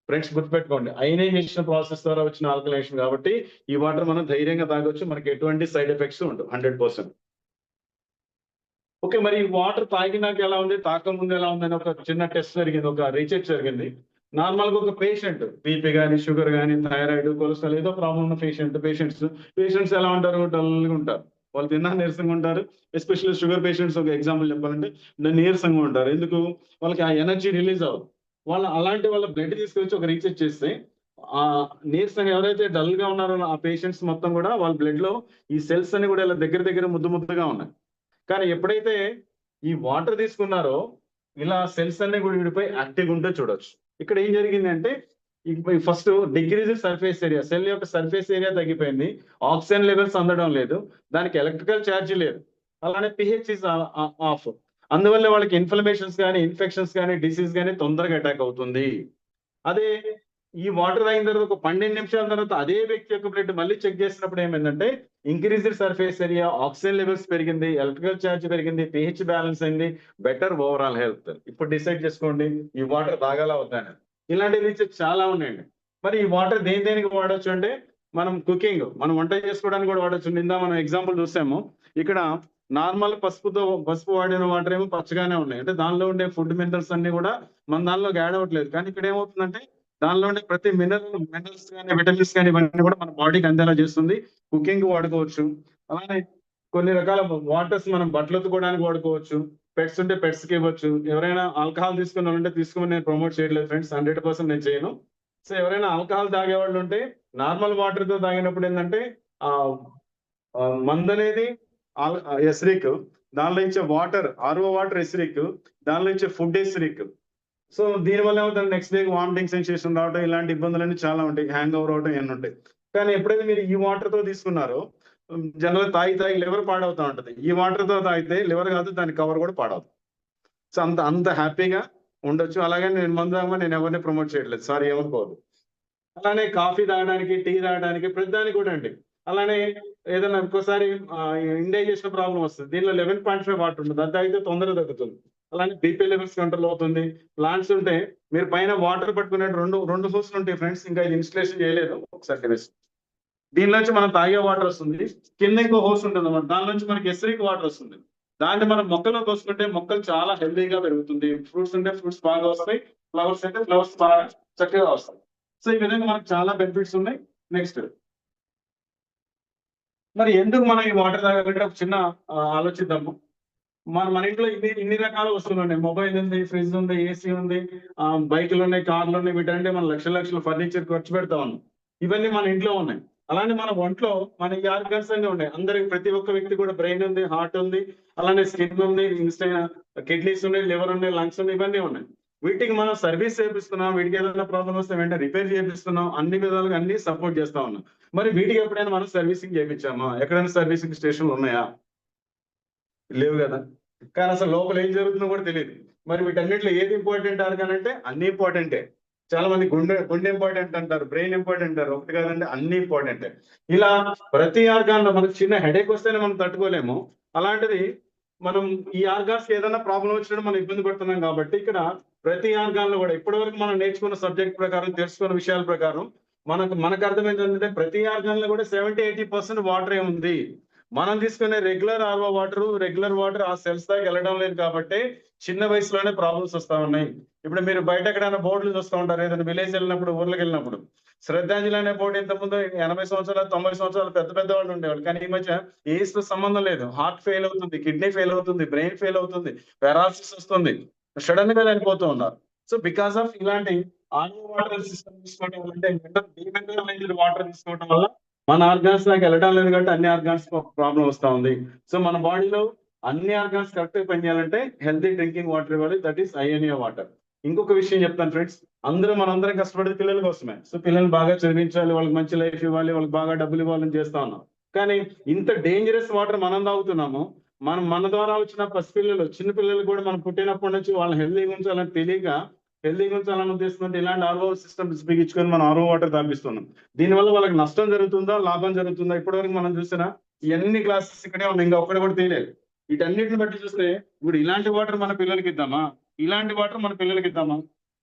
ఫ్రెండ్స్ గుర్తుపెట్టుకోండి, అయనైజేషన్ ప్రాసెస్ ద్వారా వచ్చిన ఆల్కలైజేషన్ కాబట్టి ఈ వాటర్ మనం ధైర్యంగా తాగొచ్చు, మనకి ఎటువంటి సైడ్ ఎఫెక్ట్స్ ఉండవు 100%. ఓకే, మరి ఈ వాటర్ తాగినాక ఎలా ఉంది, తాగక ముందు ఎలా ఉంది అని ఒక చిన్న టెస్ట్ జరిగింది, ఒక రీసెర్చ్ జరిగింది. నార్మల్ గా ఒక పేషెంట్ బీపీ కానీ, షుగర్ కానీ, థైరాయిడ్, కొలెస్ట్రాల్ ఏదో ప్రాబ్లం ఉన్న పేషెంట్స్ ఎలా ఉంటారు, డల్ గా ఉంటారు. వాళ్ళు తిన్నా నీరసంగా ఉంటారు. ఎస్పెషల్లీ షుగర్ పేషెంట్స్ ఒక ఎగ్జాంపుల్ చెప్పాలంటే నీరసంగా ఉంటారు. ఎందుకు? వాళ్ళకి ఆ ఎనర్జీ రిలీజ్ అవ్వదు. అలాంటి వాళ్ళ బ్లడ్ తీసుకొచ్చి ఒక రీసెర్చ్ చేస్తే ఆ నీరసంగా ఎవరైతే డల్ గా ఉన్నారో ఆ పేషెంట్స్ మొత్తం కూడా వాళ్ళ బ్లడ్ లో ఈ సెల్స్ అన్ని కూడా ఇలా దగ్గర ముద్దుగా ఉన్నాయి. కానీ ఎప్పుడైతే ఈ వాటర్ తీసుకున్నారో ఇలా సెల్స్ అన్ని కూడా విడిపోయి యాక్టివ్ ఉంటే చూడొచ్చు. ఇక్కడ ఏం జరిగిందంటే first decrease surface area, cell యొక్క సర్ఫేస్ ఏరియా తగ్గిపోయింది, ఆక్సిజన్ లెవెల్స్ అందడం లేదు, దానికి ఎలక్ట్రికల్ ఛార్జ్ లేదు, అలానే పిహెచ్ ఇస్ ఆఫ్. అందువల్ల వాళ్ళకి ఇన్ఫ్లమేషన్స్ కానీ, ఇన్ఫెక్షన్స్ కానీ, డిసీజ్ కానీ తొందరగా అటాక్ అవుతుంది. అదే ఈ వాటర్ అయిన తర్వాత ఒక 12 నిమిషాల తర్వాత అదే వ్యక్తి యొక్క బ్లడ్ మళ్ళీ చెక్ చేసినప్పుడు ఏమైందంటే increased surface area, oxygen levels పెరిగింది, ఎలక్ట్రికల్ ఛార్జ్ పెరిగింది, పిహెచ్ బ్యాలెన్స్ అయింది, బెటర్ ఓవరాల్ హెల్త్. ఇప్పుడు డిసైడ్ చేసుకోండి ఈ వాటర్ తాగాలా వద్దని. ఇలాంటి రీసెర్చ్ చాలా ఉన్నాయండి. మరి ఈ వాటర్ దేనికి వాడచ్చు అంటే మనం కుకింగ్, మనం వంట చేసుకోవడానికి కూడా వాడచ్చు. నిందా మనం ఎగ్జాంపుల్ చూసాము. ఇక్కడ నార్మల్ పసుపు వాడిన వాటర్ ఏమో పచ్చగానే ఉన్నాయి, అంటే దానిలో ఉండే ఫుడ్ మినరల్స్ అన్ని కూడా మన దానిలోకి యాడ్ అవ్వట్లేదు. కానీ ఇక్కడ ఏమవుతుందంటే దానిలో ఉండే ప్రతి మినరల్స్ కానీ, విటమిన్స్ కానీ ఇవన్నీ కూడా మన బాడీకి అందేలా చేస్తుంది. కుకింగ్ వాడుకోవచ్చు. అలానే కొన్ని రకాల వాటర్స్ మనం బట్టలు ఉతుకోవడానికి వాడుకోవచ్చు. పెట్స్ ఉంటే పెట్స్ కి ఇవ్వచ్చు. ఎవరైనా ఆల్కహాల్ తీసుకున్నారంటే తీసుకోమని నేను ప్రమోట్ చేయట్లేదు ఫ్రెండ్స్, 100% నేను చేయను. సో ఎవరైనా ఆల్కహాల్ తాగే వాళ్ళు ఉంటే నార్మల్ వాటర్ తో తాగినప్పుడు ఏంటంటే ఆ మందు అనేది ఎసిరిక్, దానిలో ఇచ్చే వాటర్ ఆర్ఓ వాటర్ ఎసిరిక్, దానిలో ఇచ్చే ఫుడ్ ఎసిరిక్. సో దీనివల్ల ఏమవుతుంది, నెక్స్ట్ డే వామిటింగ్ సెన్సేషన్ రావడం, ఇలాంటి ఇబ్బందులన్నీ చాలా ఉంటాయి, హ్యాంగ్ ఓవర్ అవడం ఇవన్నీ ఉంటాయి. కానీ ఎప్పుడైతే మీరు ఈ వాటర్ తో తీసుకున్నారో జనరల్ తాగి లివర్ పాడవుతా ఉంటది. ఈ వాటర్ తో తాగితే లివర్ కాదు, దాని కవర్ కూడా పాడవుతుంది. సో అంత హ్యాపీగా ఉండొచ్చు. అలాగే నేను మందు తాగమని నేను ఎవరిని ప్రమోట్ చేయట్లేదు, సారీ ఏమనుకోదు. అలానే కాఫీ తాగడానికి, టీ తాగడానికి, ప్రతిదానికి కూడా అండి. అలానే ఏదైనా ఒక్కోసారి ఇండైజెషన్ ప్రాబ్లం వస్తుంది, దీనిలో 11.5 వాటర్ ఉంటుంది, అది తాగితే తొందరగా తగ్గుతుంది. అలానే బీపీ లెవెల్స్ కంట్రోల్ అవుతుంది. ప్లాంట్స్ ఉంటే మీరు పైన వాటర్ పట్టుకునే రెండు హోస్లు ఉంటాయి ఫ్రెండ్స్, ఇంకా ఇది ఇన్స్టలేషన్ చేయలేదు, ఒకసారి దీనిలోంచి మనం తాగే వాటర్ వస్తుంది. కింద ఇంకో హోస్ ఉంటుంది అన్నమాట, దాని నుంచి మనకి ఎసిరిక్ వాటర్ వస్తుంది. దాన్ని మనం మొక్కలో పోసుకుంటే మొక్కలు చాలా హెల్దీగా పెరుగుతుంది. ఫ్రూట్స్ ఉంటే ఫ్రూట్స్ బాగా వస్తాయి, ఫ్లవర్స్ అంటే ఫ్లవర్స్ బాగా చక్కగా వస్తాయి. సో ఈ విధంగా మనకు చాలా బెనిఫిట్స్ ఉన్నాయి. నెక్స్ట్ మరి ఎందుకు మనం ఈ వాటర్ తాగాలంటే ఒక చిన్న ఆలోచిద్దాము. మన ఇంట్లో ఇన్ని రకాల వస్తువులు ఉన్నాయి, మొబైల్ ఉంది, ఫ్రిడ్జ్ ఉంది, ఏసీ ఉంది, బైకులు ఉన్నాయి, కార్లు ఉన్నాయి, వీటంటే మనం లక్షల ఫర్నిచర్ ఖర్చు పెడతా ఉన్నాం. ఇవన్నీ మన ఇంట్లో ఉన్నాయి. అలానే మన ఒంట్లో మన ఈ ఆర్గన్స్ అన్ని ఉన్నాయి. అందరికి ప్రతి ఒక్క వ్యక్తి కూడా బ్రెయిన్ ఉంది, హార్ట్ ఉంది, అలానే స్కిన్ ఉంది, కిడ్నీస్ ఉన్నాయి, లివర్ ఉన్నాయి, లంగ్స్ ఉన్నాయి, ఇవన్నీ ఉన్నాయి. వీటికి మనం సర్వీస్ చేపిస్తున్నాం, వీటికి ఏదైనా ప్రాబ్లం వస్తే వెంటనే రిపేర్ చేపిస్తున్నాం, అన్ని విధాలుగా అన్ని సపోర్ట్ చేస్తా ఉన్నాం. మరి వీటికి ఎప్పుడైనా మనం సర్వీసింగ్ చేయించామా? ఎక్కడైనా సర్వీసింగ్ స్టేషన్లు ఉన్నాయా? లేవు కదా. కానీ అసలు లోపల ఏం జరుగుతుందో కూడా తెలియదు. మరి వీటన్నిటిలో ఏది ఇంపార్టెంట్ ఆర్గాన్ అంటే అన్ని ఇంపార్టెంటే. చాలా మంది గుండె ఇంపార్టెంట్ అంటారు, బ్రెయిన్ ఇంపార్టెంట్ అంటారు, ఒకటి కాదండి, అన్ని ఇంపార్టెంటే. ఇలా ప్రతి ఆర్గాన్ లో మనకు చిన్న హెడేక్ వస్తేనే మనం తట్టుకోలేము. అలాంటిది మనం ఈ ఆర్గాన్స్ ఏదైనా ప్రాబ్లం వచ్చినప్పుడు మనం ఇబ్బంది పడుతున్నాం కాబట్టి ఇక్కడ ప్రతి ఆర్గాన్ లో కూడా ఇప్పటి వరకు మనం నేర్చుకున్న సబ్జెక్ట్ ప్రకారం, తెలుసుకున్న విషయాల ప్రకారం మనకు అర్థమైంది ఏంటంటే ప్రతి ఆర్గాన్ లో కూడా 70-80% వాటర్ ఉంది. మనం తీసుకునే రెగ్యులర్ ఆర్ఓ వాటర్ ఆ సెల్స్ దాకా వెళ్ళడం లేదు కాబట్టి చిన్న వయసులోనే ప్రాబ్లమ్స్ వస్తా ఉన్నాయి. ఇప్పుడు మీరు బయట ఎక్కడైనా బోర్డులు చూస్తూ ఉంటారు, ఏదైనా విలేజ్ వెళ్ళినప్పుడు, ఊర్లకు వెళ్ళినప్పుడు. శ్రద్ధాంజలి అనే బోర్డు ఇంతకుముందు 80 సంవత్సరాలు 90 సంవత్సరాలు పెద్ద వాళ్ళు ఉండేవాళ్ళు. కానీ ఈ మధ్య ఏజ్ తో సంబంధం లేదు, హార్ట్ ఫెయిల్ అవుతుంది, కిడ్నీ ఫెయిల్ అవుతుంది, బ్రెయిన్ ఫెయిల్ అవుతుంది, పారాలసిస్ వస్తుంది, సడన్ గా చనిపోతూ ఉన్నారు. సో బికాస్ ఆఫ్ ఇలాంటి ఆర్ఓ వాటర్ సిస్టమ్ తీసుకోవడం వల్ల, వాటర్ తీసుకోవడం వల్ల మన ఆర్గాన్స్ నాకు వెళ్ళడం లేదు కాబట్టి అన్ని ఆర్గాన్స్ ప్రాబ్లం వస్తా ఉంది. సో మన బాడీలో అన్ని ఆర్గాన్స్ కరెక్ట్ గా పనిచేయాలంటే హెల్తీ డ్రింకింగ్ వాటర్ ఇవ్వాలి, దట్ ఈస్ ఐఎన్ఏ వాటర్. ఇంకొక విషయం చెప్తాను ఫ్రెండ్స్, మనందరం కష్టపడేది పిల్లల కోసమే. సో పిల్లల్ని బాగా చదివించాలి, వాళ్ళకి మంచి లైఫ్ ఇవ్వాలి, వాళ్ళకి బాగా డబ్బులు ఇవ్వాలని చేస్తా ఉన్నాం. కానీ ఇంత డేంజరస్ వాటర్ మనం తాగుతున్నాము. మన ద్వారా వచ్చిన పసిపిల్లలు, చిన్న పిల్లలు కూడా మనం పుట్టినప్పటి నుంచి వాళ్ళని హెల్తీగా ఉంచాలని తెలియక హెల్దీగా ఉంచాలని ఉద్దేశం అంటే ఇలాంటి ఆర్ఓ సిస్టమ్స్ బిగించుకొని మనం ఆర్ఓ వాటర్ తాపిస్తున్నాం. దీనివల్ల వాళ్ళకి నష్టం జరుగుతుందా లాభం జరుగుతుందా ఇప్పటివరకు మనం చూసినా ఇవన్నీ క్లాసెస్ ఇక్కడే ఉన్నాయి, ఇంకా ఒక్కటి కూడా తెలియలేదు. వీటన్నిటిని బట్టి చూస్తే ఇప్పుడు ఇలాంటి వాటర్ మన పిల్లలకి ఇద్దామా, ఇలాంటి వాటర్ మన పిల్లలకి ఇద్దామా,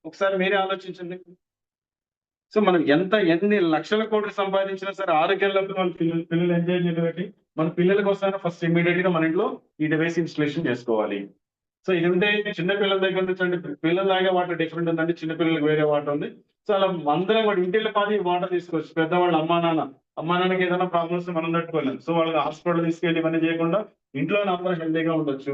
ఒకసారి మీరే ఆలోచించండి. సో మనం ఎన్ని లక్షల కోట్లు సంపాదించినా సరే ఆరోగ్యం లేకపోతే మన పిల్లలు ఎంజాయ్ చేయడానికి మన పిల్లల కోసం ఫస్ట్ ఇమీడియట్ గా మన ఇంట్లో ఈ డివైస్ ఇన్స్టలేషన్ చేసుకోవాలి. సో ఇది ఉంటే చిన్న పిల్లల దగ్గర నుంచి అంటే పిల్లల తాగే వాటర్ డిఫరెంట్ ఉందండి, చిన్న పిల్లలకు వేరే వాటర్ ఉంది. సో అలా అందరం కూడా ఇంటిలో పాది వాటర్ తీసుకోవచ్చు. పెద్దవాళ్ళు అమ్మా నాన్నకి ఏదైనా ప్రాబ్లమ్స్ మనం తట్టుకోలేము. సో వాళ్ళకి హాస్పిటల్ తీసుకెళ్ళి ఇవన్నీ చేయకుండా ఇంట్లోనే అందరూ హెల్తీగా ఉండొచ్చు.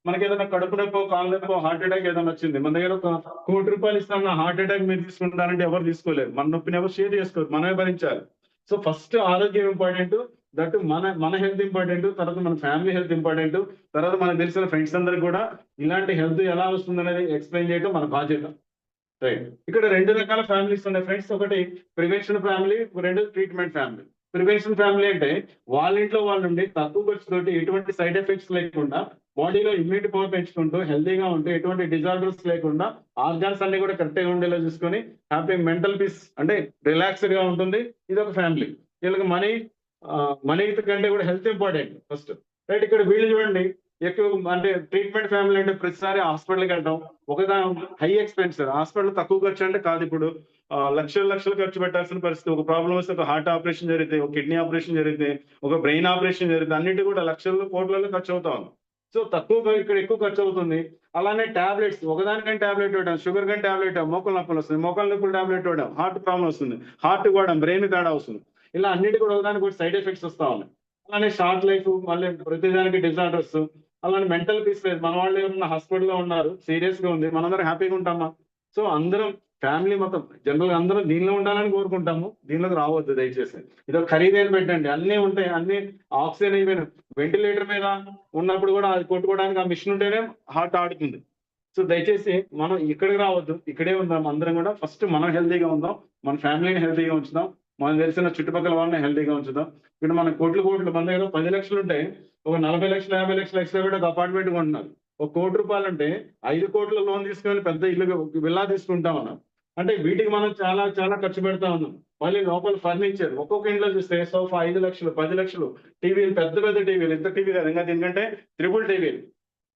మనకి ఏదైనా కడుపు నొప్పో కాలు నొప్పో హార్ట్ అటాక్ ఏదైనా వచ్చింది, మన దగ్గర ఒక ₹1,00,00,000 ఇస్తాం, హార్ట్ అటాక్ మీరు తీసుకుంటారంటే ఎవరు తీసుకోలేరు. మన నొప్పిని ఎవరు షేర్ చేసుకోరు, మనమే భరించాలి. సో ఫస్ట్ ఆరోగ్యం ఇంపార్టెంట్, దట్ మన హెల్త్ ఇంపార్టెంట్, తర్వాత మన ఫ్యామిలీ హెల్త్ ఇంపార్టెంట్, తర్వాత మనకు తెలిసిన ఫ్రెండ్స్ అందరికి కూడా ఇలాంటి హెల్త్ ఎలా వస్తుంది అనేది ఎక్స్ప్లెయిన్ చేయడం మన బాధ్యత. రైట్, ఇక్కడ 2 రకాల ఫ్యామిలీస్ ఉన్నాయి ఫ్రెండ్స్. ఒకటి prevention family, 2 treatment family. Prevention family అంటే వాళ్ళ ఇంట్లో వాళ్ళు ఉండి తక్కువ ఖర్చుతోటి ఎటువంటి సైడ్ ఎఫెక్ట్స్ లేకుండా బాడీలో ఇమ్యూనిటీ పవర్ పెంచుకుంటూ హెల్తీగా ఉంటూ ఎటువంటి డిజార్డర్స్ లేకుండా ఆర్గాన్స్ అన్ని కూడా కరెక్ట్ గా ఉండేలా చూసుకొని హ్యాపీ మెంటల్ పీస్ అంటే రిలాక్స్డ్ గా ఉంటుంది. ఇది ఒక ఫ్యామిలీ. వీళ్ళకి మనీ కంటే కూడా హెల్త్ ఇంపార్టెంట్ ఫస్ట్. రైట్, ఇక్కడ వీళ్ళు చూడండి ఎక్కువ అంటే ట్రీట్మెంట్ ఫ్యామిలీ అంటే ప్రతిసారి హాస్పిటల్కి వెళ్ళడం ఒకదాని హై ఎక్స్పెన్సివ్. హాస్పిటల్ తక్కువ ఖర్చు అంటే కాదు, ఇప్పుడు లక్షలు ఖర్చు పెట్టాల్సిన పరిస్థితి. ఒక ప్రాబ్లం వస్తే ఒక హార్ట్ ఆపరేషన్ జరిగితే, ఒక కిడ్నీ ఆపరేషన్ జరిగితే, ఒక బ్రెయిన్ ఆపరేషన్ జరిగితే అన్నిటి కూడా లక్షలు కోట్లలో ఖర్చు అవుతా ఉంది. సో తక్కువ ఇక్కడ ఎక్కువ ఖర్చు అవుతుంది. అలానే టాబ్లెట్స్ ఒకదానికని టాబ్లెట్ ఇవ్వడం, షుగర్ కానీ టాబ్లెట్, మోకాళ్ళ నొప్పులు వస్తుంది, మోకాళ్ళ నొప్పులు టాబ్లెట్ ఇవ్వడం, హార్ట్ ప్రాబ్లం వస్తుంది, హార్ట్ కూడా బ్రెయిన్ తేడా వస్తుంది. ఇలా అన్నిటి కూడా ఒకదానికి కూడా సైడ్ ఎఫెక్ట్స్ వస్తా ఉన్నాయి. అలానే షార్ట్ లైఫ్, మళ్ళీ ప్రతిదానికి డిజార్డర్స్, అలానే మెంటల్ పీస్ లేదు. మన వాళ్ళు ఎవరన్నా హాస్పిటల్లో ఉన్నారు, సీరియస్ గా ఉంది, మనందరం హ్యాపీగా ఉంటామా? సో అందరం ఫ్యామిలీ మొత్తం జనరల్ గా అందరం దీనిలో ఉండాలని కోరుకుంటాము. దీనిలోకి రావద్దు దయచేసి. ఇది ఒక ఖరీదైన పెట్టండి, అన్ని ఉంటాయి, అన్ని ఆక్సిజన్ ఈవెన్ వెంటిలేటర్ మీద ఉన్నప్పుడు కూడా అది కొట్టుకోవడానికి ఆ మిషన్ ఉంటేనే హార్ట్ ఆడుతుంది. సో దయచేసి మనం ఇక్కడికి రావద్దు, ఇక్కడే ఉందాం. అందరం కూడా ఫస్ట్ మనం హెల్తీగా ఉందాం, మన ఫ్యామిలీని హెల్తీగా ఉంచుదాం, మనం తెలిసిన చుట్టుపక్కల వాళ్ళని హెల్తీగా ఉంచుదాం. ఇక్కడ మన కోట్లు మన దగ్గర 10 లక్షలు ఉంటాయి, ఒక 40 లక్షలు 50 లక్షలు ఎక్స్ట్రా పెట్టి ఒక అపార్ట్మెంట్ కొంటున్నారు. ₹1,00,00,000 అంటే 5 కోట్ల లోన్ తీసుకొని పెద్ద ఇల్లు విల్లా తీసుకుంటా ఉన్నాం. అంటే వీటికి మనం చాలా చాలా ఖర్చు పెడతా ఉన్నాం. మళ్ళీ లోపల ఫర్నిచర్ ఒక్కొక్క ఇంట్లో చూస్తే సోఫా 5 లక్షలు 10 లక్షలు, టీవీలు పెద్ద టీవీలు, ఎంత టీవీ కాదు ఇంకా దీనికంటే ట్రిపుల్ టీవీలు,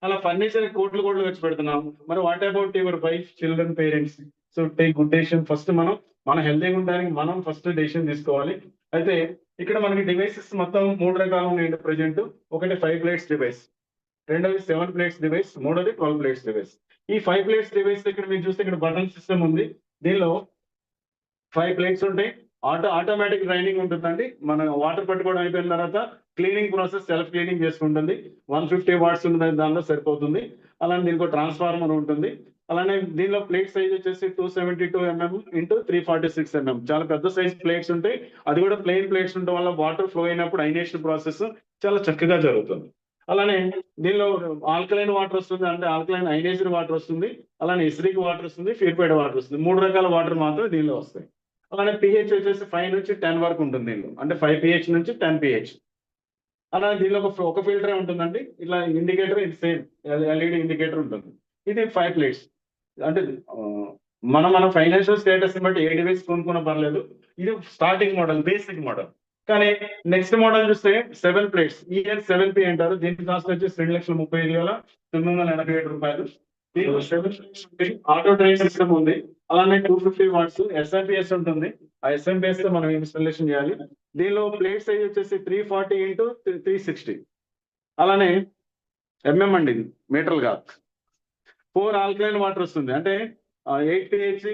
అలా ఫర్నిచర్ కోట్లు ఖర్చు పెడుతున్నాం. మరి what about your wife, children, parents? So take good decision. First మనం హెల్తీగా ఉండడానికి మనం ఫస్ట్ డెసిషన్ తీసుకోవాలి. అయితే ఇక్కడ మనకి డివైసెస్ మొత్తం 3 రకాలు ఉన్నాయండి ప్రెజెంట్. ఒకటి 5 ప్లేట్స్ డివైస్, రెండోది 7 ప్లేట్స్ డివైస్, మూడోది 12 ప్లేట్స్ డివైస్. ఈ 5 ప్లేట్స్ డివైస్ ఇక్కడ మీరు చూస్తే ఇక్కడ బటన్ సిస్టమ్ ఉంది. దీనిలో 5 ప్లేట్స్ ఉంటాయి. ఆటోమేటిక్ డ్రైనింగ్ ఉంటుందండి. మన వాటర్ పట్టుకోవడం అయిపోయిన తర్వాత క్లీనింగ్ ప్రాసెస్ సెల్ఫ్ క్లీనింగ్ చేసుకుంటుంది. 150 వాట్స్ ఉంటుంది, దానిలో సరిపోతుంది. అలానే దీనికి ట్రాన్స్ఫార్మర్ ఉంటుంది. అలానే దీనిలో ప్లేట్ సైజ్ వచ్చేసి 272 mm ఇంటూ 346 mm. చాలా పెద్ద సైజ్ ప్లేట్స్ ఉంటాయి. అది కూడా ప్లెయిన్ ప్లేట్స్ ఉండడం వల్ల వాటర్ ఫ్లో అయినప్పుడు ఐనేషన్ ప్రాసెస్ చాలా చక్కగా జరుగుతుంది. అలానే దీనిలో ఆల్కలైన్ వాటర్ వస్తుంది, అంటే ఆల్కలైన్ ఐనేజ్డ్ వాటర్ వస్తుంది, అలానే ఎసిడిక్ వాటర్ వస్తుంది, ప్యూరిఫైడ్ వాటర్ వస్తుంది. 3 రకాల వాటర్ మాత్రం దీనిలో వస్తాయి. అలానే pH వచ్చేసి 5 నుంచి 10 వరకు ఉంటుంది దీనిలో, అంటే 5 pH నుంచి 10 pH. అలానే దీనిలో ఒక ఫిల్టర్ ఉంటుందండి. ఇట్లా ఇండికేటర్ ఇది సేమ్ LED ఇండికేటర్ ఉంటుంది. ఇది 5 ప్లేట్స్. అంటే మన ఫైనాన్షియల్ స్టేటస్ బట్టి ఏ డివైస్ కొనుక్కున్నా పర్లేదు. ఇది స్టార్టింగ్ మోడల్, బేసిక్ మోడల్. కానీ నెక్స్ట్ మోడల్ చూస్తే 7 ప్లేట్స్, EN 7P అంటారు. దీని కాస్ట్ వచ్చేసి ₹2,35,978. ఆటో డ్రైవ్ సిస్టమ్ ఉంది. అలానే 250 వాట్స్ SMPS ఉంటుంది. ఆ SMPS తో మనం ఇన్స్టాలేషన్ చేయాలి. దీనిలో ప్లేట్ సైజ్ వచ్చేసి 340 ఇంటూ 360. అలానే MM అండి, ఇది మీటర్లు కాదు. 4 ఆల్కలైన్ వాటర్ వస్తుంది, అంటే 8 pH,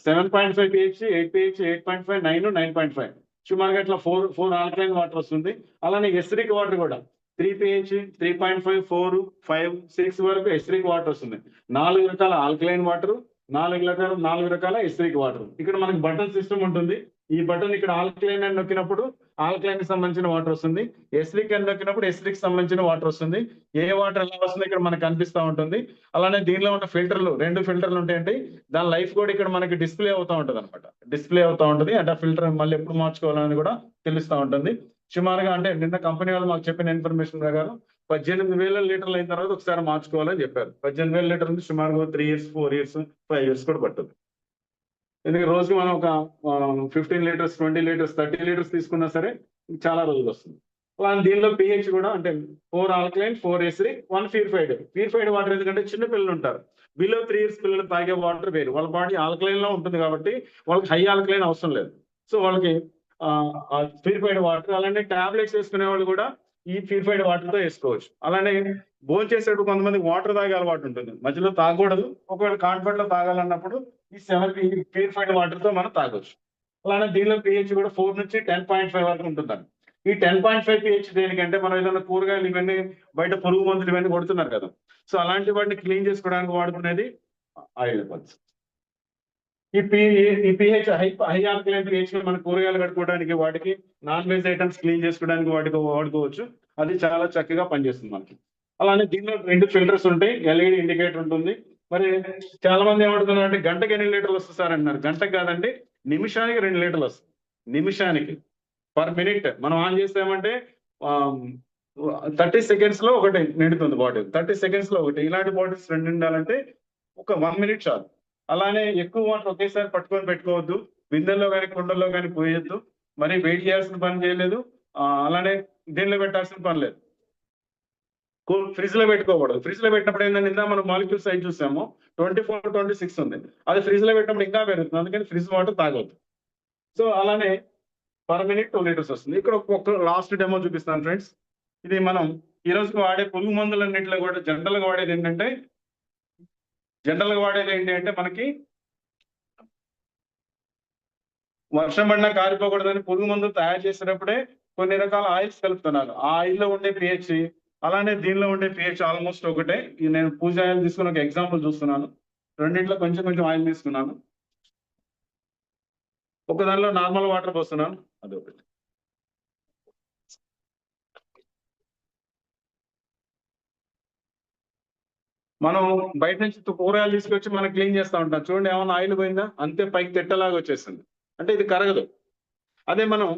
7.5 pH, 8 pH, 8.5, 9, 9.5. సుమారుగా ఇట్లా 4 ఆల్కలైన్ వాటర్ వస్తుంది. అలానే ఎసిడిక్ వాటర్ కూడా 3 pH, 3.5, 4, 5, 6 వరకు ఎసిడిక్ వాటర్ వస్తుంది. 4 రకాల ఆల్కలైన్ వాటర్, 4 రకాల ఎసిడిక్ వాటర్. ఇక్కడ మనకి బటన్ సిస్టమ్ ఉంటుంది. ఈ బటన్ ఇక్కడ ఆల్కలైన్ అని నొక్కినప్పుడు ఆల్కలైన్ కి సంబంధించిన వాటర్ వస్తుంది, ఎసిడిక్ అని నొక్కినప్పుడు ఎసిడిక్ సంబంధించిన వాటర్ వస్తుంది. ఏ వాటర్ ఎలా వస్తుంది ఇక్కడ మనకు కనిపిస్తూ ఉంటుంది. అలానే దీనిలో ఉన్న ఫిల్టర్లు 2 ఫిల్టర్లు ఉంటాయండి. దాని లైఫ్ కూడా ఇక్కడ మనకి డిస్ప్లే అవుతూ ఉంటుంది అనమాట. డిస్ప్లే అవుతూ ఉంటుంది, అంటే ఆ ఫిల్టర్ మళ్ళీ ఎప్పుడు మార్చుకోవాలని కూడా తెలుస్తూ ఉంటుంది. సుమారుగా అంటే నిన్న కంపెనీ వాళ్ళు మాకు చెప్పిన ఇన్ఫర్మేషన్ ప్రకారం 18,000 లీటర్లు అయిన తర్వాత ఒకసారి మార్చుకోవాలని చెప్పారు. 18,000 లీటర్లు అంటే సుమారుగా 3 years, 4 years, 5 years కూడా పట్టుద్ది. ఎందుకంటే రోజుకి మనం ఒక 15 లీటర్స్, 20 లీటర్స్, 30 లీటర్స్ తీసుకున్నా సరే చాలా రోజులు వస్తుంది. అలా దీనిలో పిహెచ్ కూడా అంటే 4 alkaline, 4 acidic, 1 purified. Purified water ఎందుకంటే చిన్న పిల్లలు ఉంటారు, బిలో 3 years పిల్లలు తాగే వాటర్ వేరు. వాళ్ళ బాడీ ఆల్కలైన్ లో ఉంటుంది కాబట్టి వాళ్ళకి హై ఆల్కలైన్ అవసరం లేదు. సో వాళ్ళకి ప్యూరిఫైడ్ వాటర్, అలానే టాబ్లెట్స్ వేసుకునే వాళ్ళు కూడా ఈ ప్యూరిఫైడ్ వాటర్ తో వేసుకోవచ్చు. అలానే భోజనం చేసేటప్పుడు కొంతమంది వాటర్ తాగే అలవాటు ఉంటుంది, మధ్యలో తాగకూడదు. ఒకవేళ కాన్ఫర్ట్ లో తాగాలన్నప్పుడు ఈ 7 ప్యూరిఫైడ్ వాటర్ తో మనం తాగొచ్చు. అలానే దీనిలో పిహెచ్ కూడా 4 నుంచి 10.5 వరకు ఉంటుందండి. ఈ 10.5 పిహెచ్ దేనికంటే మనం ఏదైనా కూరగాయలు ఇవన్నీ బయట పురుగు మందులు ఇవన్నీ కొడుతున్నారు కదా, సో అలాంటి వాటిని క్లీన్ చేసుకోవడానికి వాడుకునేది ఆయిల్ పల్స్. ఈ పిహెచ్ హై ఆల్కలైన్ పిహెచ్ మన కూరగాయలు కట్టుకోవడానికి, వాటికి నాన్ వెజ్ ఐటమ్స్ క్లీన్ చేసుకోవడానికి వాడుకోవచ్చు. అది చాలా చక్కగా పనిచేస్తుంది మనకి. అలానే దీనిలో 2 ఫిల్టర్స్ ఉంటాయి, ఎల్ఈడి ఇండికేటర్ ఉంటుంది. మరి చాలా మంది ఏమడుతున్నారు అంటే గంటకి ఎన్ని లీటర్లు వస్తుంది సార్ అన్నారు. గంటకు కాదండి, నిమిషానికి 2 లీటర్లు వస్తుంది. నిమిషానికి, పర్ మినిట్ మనం ఆన్ చేస్తామంటే 30 seconds లో ఒకటి నిండుతుంది బాటిల్. 30 seconds లో ఒకటి. ఇలాంటి బాటిల్స్ 2 నిండాలంటే ఒక 1 minute చాలు. అలానే ఎక్కువ వాటర్ ఒకేసారి పట్టుకొని పెట్టుకోవద్దు. బిందెల్లో కానీ కుండల్లో కానీ పోయొద్దు. మరి వెయిట్ చేయాల్సిన పని చేయలేదు, అలానే దీనిలో పెట్టాల్సిన పని లేదు. ఫ్రిడ్జ్ లో పెట్టుకోకూడదు. ఫ్రిడ్జ్ లో పెట్టినప్పుడు ఏంటంటే ఇందా మనం మాలిక్యూల్ సైజ్ చూసాము, 24, 26 ఉంది. అది ఫ్రిడ్జ్ లో పెట్టినప్పుడు ఇంకా పెరుగుతుంది, అందుకని ఫ్రిడ్జ్ వాటర్ తాగొద్దు. సో అలానే పర్ మినిట్ 2 లీటర్స్ వస్తుంది. ఇక్కడ ఒక లాస్ట్ డెమో చూపిస్తాను ఫ్రెండ్స్. ఇది మనం ఈ రోజు వాడే పురుగు మందులన్నింటిలో కూడా జనరల్ గా వాడేది ఏంటి అంటే మనకి వర్షం పడినా కారిపోకూడదని పురుగు మందులు తయారు చేసేటప్పుడే కొన్ని రకాల ఆయిల్స్ కలుపుతున్నారు. ఆ ఆయిల్ లో ఉండే పిహెచ్, అలానే దీనిలో ఉండే పిహెచ్ ఆల్మోస్ట్ ఒకటే. నేను పూజ ఆయిల్ తీసుకుని ఒక ఎగ్జాంపుల్ చూస్తున్నాను. రెండింటిలో కొంచెం కొంచెం ఆయిల్ తీసుకున్నాను. ఒక దానిలో నార్మల్ వాటర్ పోస్తున్నాను, అదొకటి. మనం బయట నుంచి కూరగాయలు తీసుకొచ్చి మనం క్లీన్ చేస్తూ ఉంటాం, చూడండి ఏమైనా ఆయిల్ పోయిందా, అంతే పైకి తిట్టలాగా వచ్చేసింది, అంటే ఇది కరగదు. అదే మనం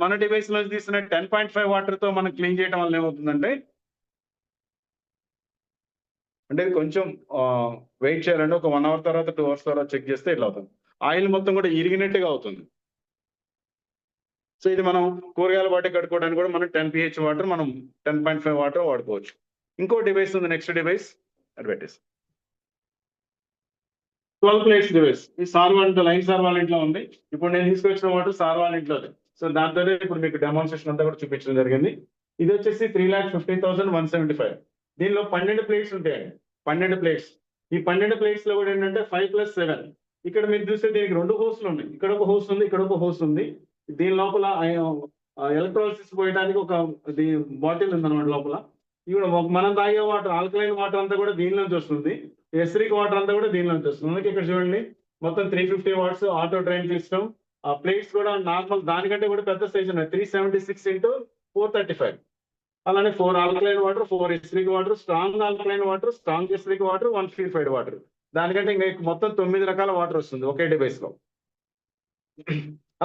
మన డివైస్ లో తీసిన 10.5 వాటర్ తో మనం క్లీన్ చేయడం వల్ల ఏమవుతుందంటే, అంటే కొంచెం వెయిట్ చేయాలండి. ఒక 1 hour తర్వాత 2 hours తర్వాత చెక్ చేస్తే ఇట్లా అవుతుంది. ఆయిల్ మొత్తం కూడా ఇరిగినట్టుగా అవుతుంది. సో ఇది మనం కూరగాయల వాటి కట్టుకోవడానికి కూడా మనం 10 pH వాటర్, మనం 10.5 వాటర్ వాడుకోవచ్చు. ఇంకో డివైస్ ఉంది, నెక్స్ట్ డివైస్ అది పెట్టేసి 12 plates డివైస్. ఈ సార్ వాళ్ళ లైన్ సార్ వాళ్ళ ఇంట్లో ఉంది. ఇప్పుడు నేను తీసుకొచ్చిన వాటర్ సార్ వాళ్ళ ఇంట్లో. సో దాంతోనే ఇప్పుడు మీకు డెమాన్స్ట్రేషన్ అంతా కూడా చూపించడం జరిగింది. ఇది వచ్చేసి 3,50,175. దీనిలో 12 ప్లేట్స్ ఉంటాయండి. 12 ప్లేట్స్. ఈ 12 ప్లేట్స్ లో కూడా ఏంటంటే 5 + 7. ఇక్కడ మీరు చూస్తే దీనికి 2 హోస్లు ఉన్నాయి. ఇక్కడ ఒక హోస్ ఉంది, ఇక్కడ ఒక హోస్ ఉంది. దీని లోపల ఎలక్ట్రోలసిస్ పోయడానికి ఒక బాటిల్ ఉంది అనమాట లోపల. ఇప్పుడు మనం తాగే వాటర్, ఆల్కలైన్ వాటర్ అంతా కూడా దీనిలోంచి వస్తుంది. ఎసిడిక్ వాటర్ అంతా కూడా దీనిలోంచి వస్తుంది. అందుకే ఇక్కడ చూడండి మొత్తం 350 watts ఆటో డ్రైన్ సిస్టమ్. ఆ ప్లేట్స్ కూడా నార్మల్ దానికంటే కూడా పెద్ద సైజ్ ఉన్నాయి, 376 × 435. అలానే 4 alkaline water, 4 acidic water, strong alkaline water, strong acidic water, 1 purified water. దానికంటే ఇంకా మొత్తం 9 రకాల వాటర్ వస్తుంది ఒకే డివైస్ లో.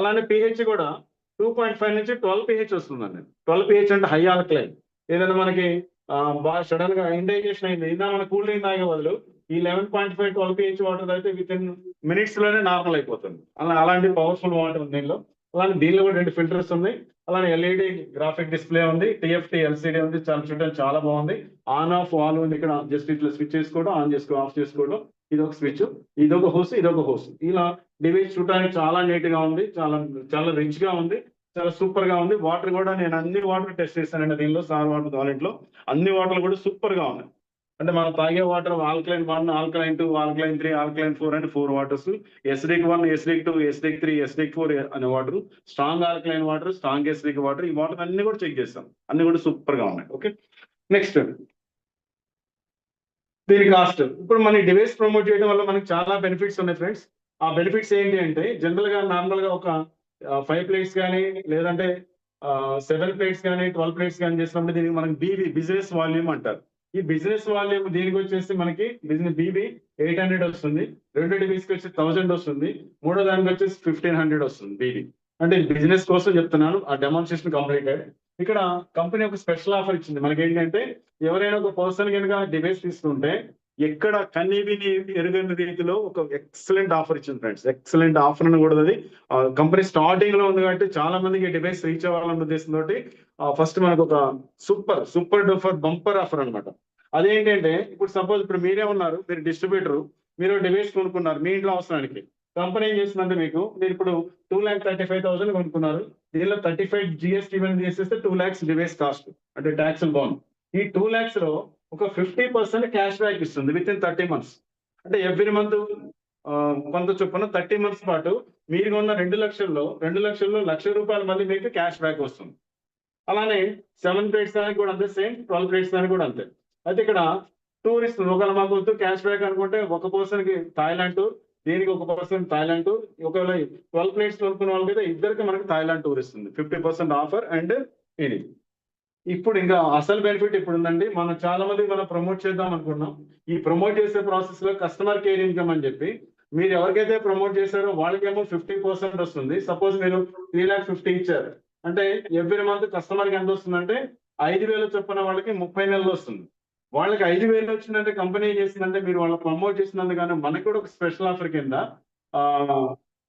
అలానే పిహెచ్ కూడా 2.5 నుంచి 12 pH వస్తుందండి. 12 pH అంటే హై ఆల్కలైన్. ఏదైనా మనకి బాగా సడన్ గా ఇండైజేషన్ అయింది, ఇదా మన కూల్ డ్రింక్ తాగే బదులు ఈ 11.5 12 pH వాటర్ అయితే విత్ ఇన్ మినిట్స్ లోనే నార్మల్ అయిపోతుంది. అలాంటి పవర్ఫుల్ వాటర్ ఉంది దీనిలో. అలానే దీనిలో కూడా 2 ఫిల్టర్స్ ఉన్నాయి. అలానే ఎల్ఈడి గ్రాఫిక్ డిస్ప్లే ఉంది, TFT LCD ఉంది, చూడడానికి చాలా బాగుంది. ఆన్ ఆఫ్ వాల్ ఉంది, ఇక్కడ జస్ట్ ఇట్లా స్విచ్ చేసుకోవడం, ఆన్ చేసుకోవడం, ఆఫ్ చేసుకోవడం. ఇది ఒక స్విచ్, ఇదొక హోస్, ఇదొక హోస్. ఇలా డివైస్ చూడడానికి చాలా నీట్ గా ఉంది, చాలా రిచ్ గా ఉంది, చాలా సూపర్ గా ఉంది. వాటర్ కూడా నేను అన్ని వాటర్ టెస్ట్ చేశానండి దీనిలో, సార్ వాటర్ వాలెంట్లో అన్ని వాటర్లు కూడా సూపర్ గా ఉన్నాయి. అంటే మనం తాగే water alkaline 1, alkaline 2, alkaline 3, alkaline 4 అంటే 4 waters, acidic 1, acidic 2, acidic 3, acidic 4 అనే water, strong alkaline water, strong acidic water. ఈ వాటర్ అన్ని కూడా చెక్ చేస్తాం, అన్ని కూడా సూపర్ గా ఉన్నాయి. ఓకే, నెక్స్ట్ దీని కాస్ట్. ఇప్పుడు మన డివైస్ ప్రమోట్ చేయడం వల్ల మనకి చాలా బెనిఫిట్స్ ఉన్నాయి ఫ్రెండ్స్. ఆ బెనిఫిట్స్ ఏంటి అంటే, జనరల్ గా నార్మల్ గా ఒక 5 plates కానీ, లేదంటే 7 plates కానీ, 12 plates కానీ చేసినప్పుడు దీనికి మనకి బిజినెస్ వాల్యూమ్ అంటారు. ఈ బిజినెస్ వాల్యూమ్ దీనికి వచ్చేసి మనకి BB 800 వస్తుంది, 2 డివైస్ కి వచ్చి 1000 వస్తుంది, 3వ దానికి వచ్చేసి 1500 వస్తుంది BB. అంటే బిజినెస్ కోసం చెప్తున్నాను, ఆ డెమాన్స్ట్రేషన్ కంప్లీటెడ్. ఇక్కడ కంపెనీ ఒక స్పెషల్ ఆఫర్ ఇచ్చింది మనకి. ఏంటంటే ఎవరైనా ఒక పర్సన్ కనుక డివైస్ తీసుకుంటే ఎక్కడ కనీవిని ఎరుగని రీతిలో ఒక ఎక్సలెంట్ ఆఫర్ ఇచ్చింది ఫ్రెండ్స్. ఎక్సలెంట్ ఆఫర్ అని కూడా అది కంపెనీ స్టార్టింగ్ లో ఉంది కాబట్టి చాలా మందికి డివైస్ రీచ్ అవ్వాలన్న ఉద్దేశంతో ఫస్ట్ మనకు ఒక సూపర్ డూపర్ బంపర్ ఆఫర్ అనమాట. అదేంటంటే ఇప్పుడు సపోజ్ ఇప్పుడు మీరే ఉన్నారు, మీరు డిస్ట్రిబ్యూటర్, మీరు డివైస్ కొనుక్కున్నారు మీ ఇంట్లో అవసరానికి. కంపెనీ ఏం చేస్తుందంటే మీరు ఇప్పుడు 2,35,000 కొనుక్కున్నారు, దీనిలో 35 GST చేసేస్తే 2 lakhs డివైస్ కాస్ట్ అంటే ట్యాక్స్ బాగుంది. ఈ 2 lakhs లో ఒక 50% క్యాష్ బ్యాక్ ఇస్తుంది విత్ ఇన్ 30 months. అంటే ఎవ్రీ మంత్ కొంత చొప్పున 30 months పాటు మీరు కొన్న 2 లక్షల్లో 1,00,000 మళ్ళీ మీకు క్యాష్ బ్యాక్ వస్తుంది. అలానే 7 plates దానికి కూడా అంతే, సేమ్ 12 plates దానికి కూడా అంతే. అయితే ఇక్కడ టూర్ ఇస్తుంది. ఒకవేళ మాకు వద్దు క్యాష్ బ్యాక్ అనుకుంటే ఒక పర్సన్ కి థాయిలాండ్ టూర్, దీనికి ఒక పర్సన్ థాయిలాండ్ టూర్. ఒకవేళ 12 plates కొనుక్కున్న వాళ్ళకైతే ఇద్దరికి మనకి థాయిలాండ్ టూర్ ఇస్తుంది. 50% ఆఫర్ అండ్ ఇది. ఇప్పుడు ఇంకా అసలు బెనిఫిట్ ఇప్పుడు ఉందండి. మనం చాలా మంది మనం ప్రమోట్ చేద్దాం అనుకున్నాం. ఈ ప్రమోట్ చేసే ప్రాసెస్ లో కస్టమర్ కేర్ ఇన్కమ్ అని చెప్పి మీరు ఎవరికైతే ప్రమోట్ చేశారో వాళ్ళకేమో 50% వస్తుంది. సపోజ్ మీరు 3,50,000 ఇచ్చారు అంటే ఎవ్రీ మంత్ కస్టమర్ కి ఎంత వస్తుందంటే 5,000 చొప్పున వాళ్ళకి 30 నెలలు వస్తుంది. వాళ్ళకి 5,000 వచ్చిందంటే కంపెనీ ఏం చేసిందంటే మీరు వాళ్ళ ప్రమోట్ చేసినందుకు మనకి కూడా ఒక స్పెషల్ ఆఫర్ కింద